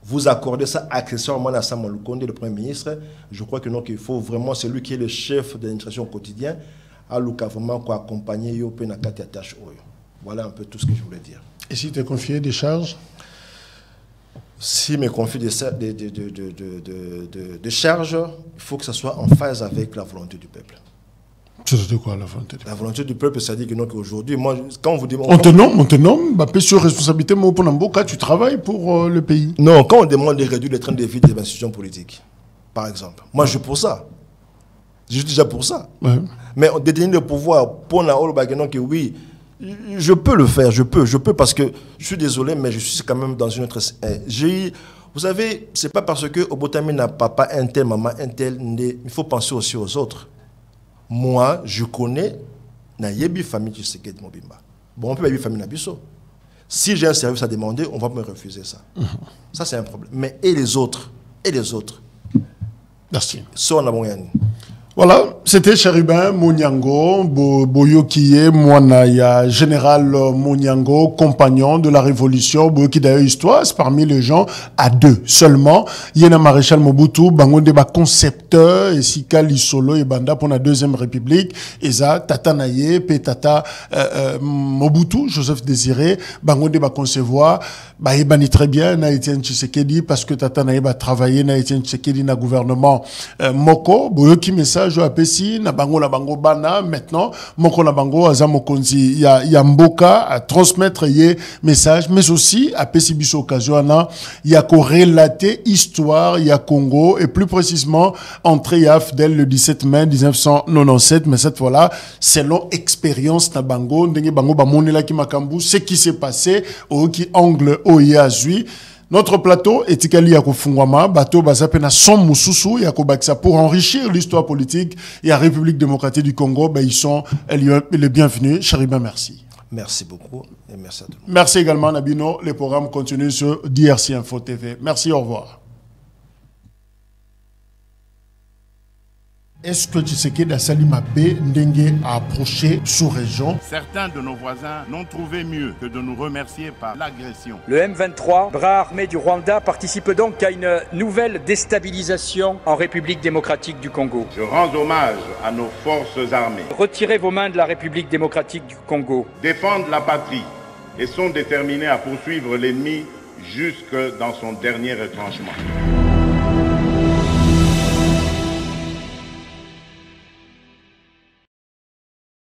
Vous accordez ça accessoirement à Samuel Lukonde, le Premier ministre. Je crois qu'il faut vraiment, c'est lui qui est le chef de l'administration au quotidien, à Luka vraiment accompagner Yopé Nakati Atash Oyo. Voilà un peu tout ce que je voulais dire. Et si tu es confié des charges? Si mes conflits de charges, il faut que ça soit en phase avec la volonté du peuple. C'est quoi la volonté du peuple? La volonté du peuple, c'est-à-dire qu'aujourd'hui, moi, quand on vous dit... On te nomme, sur responsabilité, quand tu travailles pour le pays. Non, quand on demande de réduire les trains de vie des institutions politiques, par exemple, moi je suis pour ça. Je suis déjà pour ça. Ouais. Mais détenir le pouvoir pour que oui, je peux le faire, je peux parce que je suis désolé, mais je suis quand même dans une autre. Vous savez, c'est pas parce que Obotami n'a papa un tel, maman un tel, il faut penser aussi aux autres. Moi, je connais na yebi famille Tshisekedi Mobimba. Bon, on peut yebi famille Nabiso. Si j'ai un service à demander, on va me refuser ça. Ça, c'est un problème. Mais et les autres? Merci. Voilà, c'était Chérubin Mouniango, Boyokiye, Mouanaya, général Mouniango, compagnon de la révolution, Boyoki d'ailleurs histoire, c'est parmi les gens à 2 seulement. Yena Maréchal Mobutu, Bango Deba concepteur, et Sika Lisolo et Banda pour la Deuxième République, Eza, Tata Naye, Tata Mobutu, Joseph Désiré, Bango Deba concevoir, Ebani très bien, na Etienne Tshisekedi, parce que Tata Naye va travailler, na Etienne Tshisekedi, na gouvernement Moko, Boyoki message à Pessi, na bango bana, maintenant, Moko na bango, azamokonzi, ya mboka, à transmettre yé message, mais aussi, à Pessi biso occasion, il y a qu'au relater histoire, il y a Congo, et plus précisément, entrée à Afdel le 17 mai 1997, mais cette fois-là, selon expérience na bango, ndenge bango ba monela ki makambu, ce qui s'est passé, au qui angle Oyazui. Notre plateau est Tikali Yakofungwama, bateau bazapena son mususu Yakobaksa pour enrichir l'histoire politique et la République démocratique du Congo. Ils sont les bienvenus. Chérubin, merci. Merci beaucoup et merci à tout le monde. Merci également Nabino. Les programmes continuent sur DRC Info TV. Merci, au revoir. Est-ce que Tshisekedi Salima B Ndenge a approché sous-région? Certains de nos voisins n'ont trouvé mieux que de nous remercier par l'agression. Le M23, bras armé du Rwanda, participe donc à une nouvelle déstabilisation en République démocratique du Congo. Je rends hommage à nos forces armées. Retirez vos mains de la République démocratique du Congo. Défendent la patrie et sont déterminés à poursuivre l'ennemi jusque dans son dernier retranchement.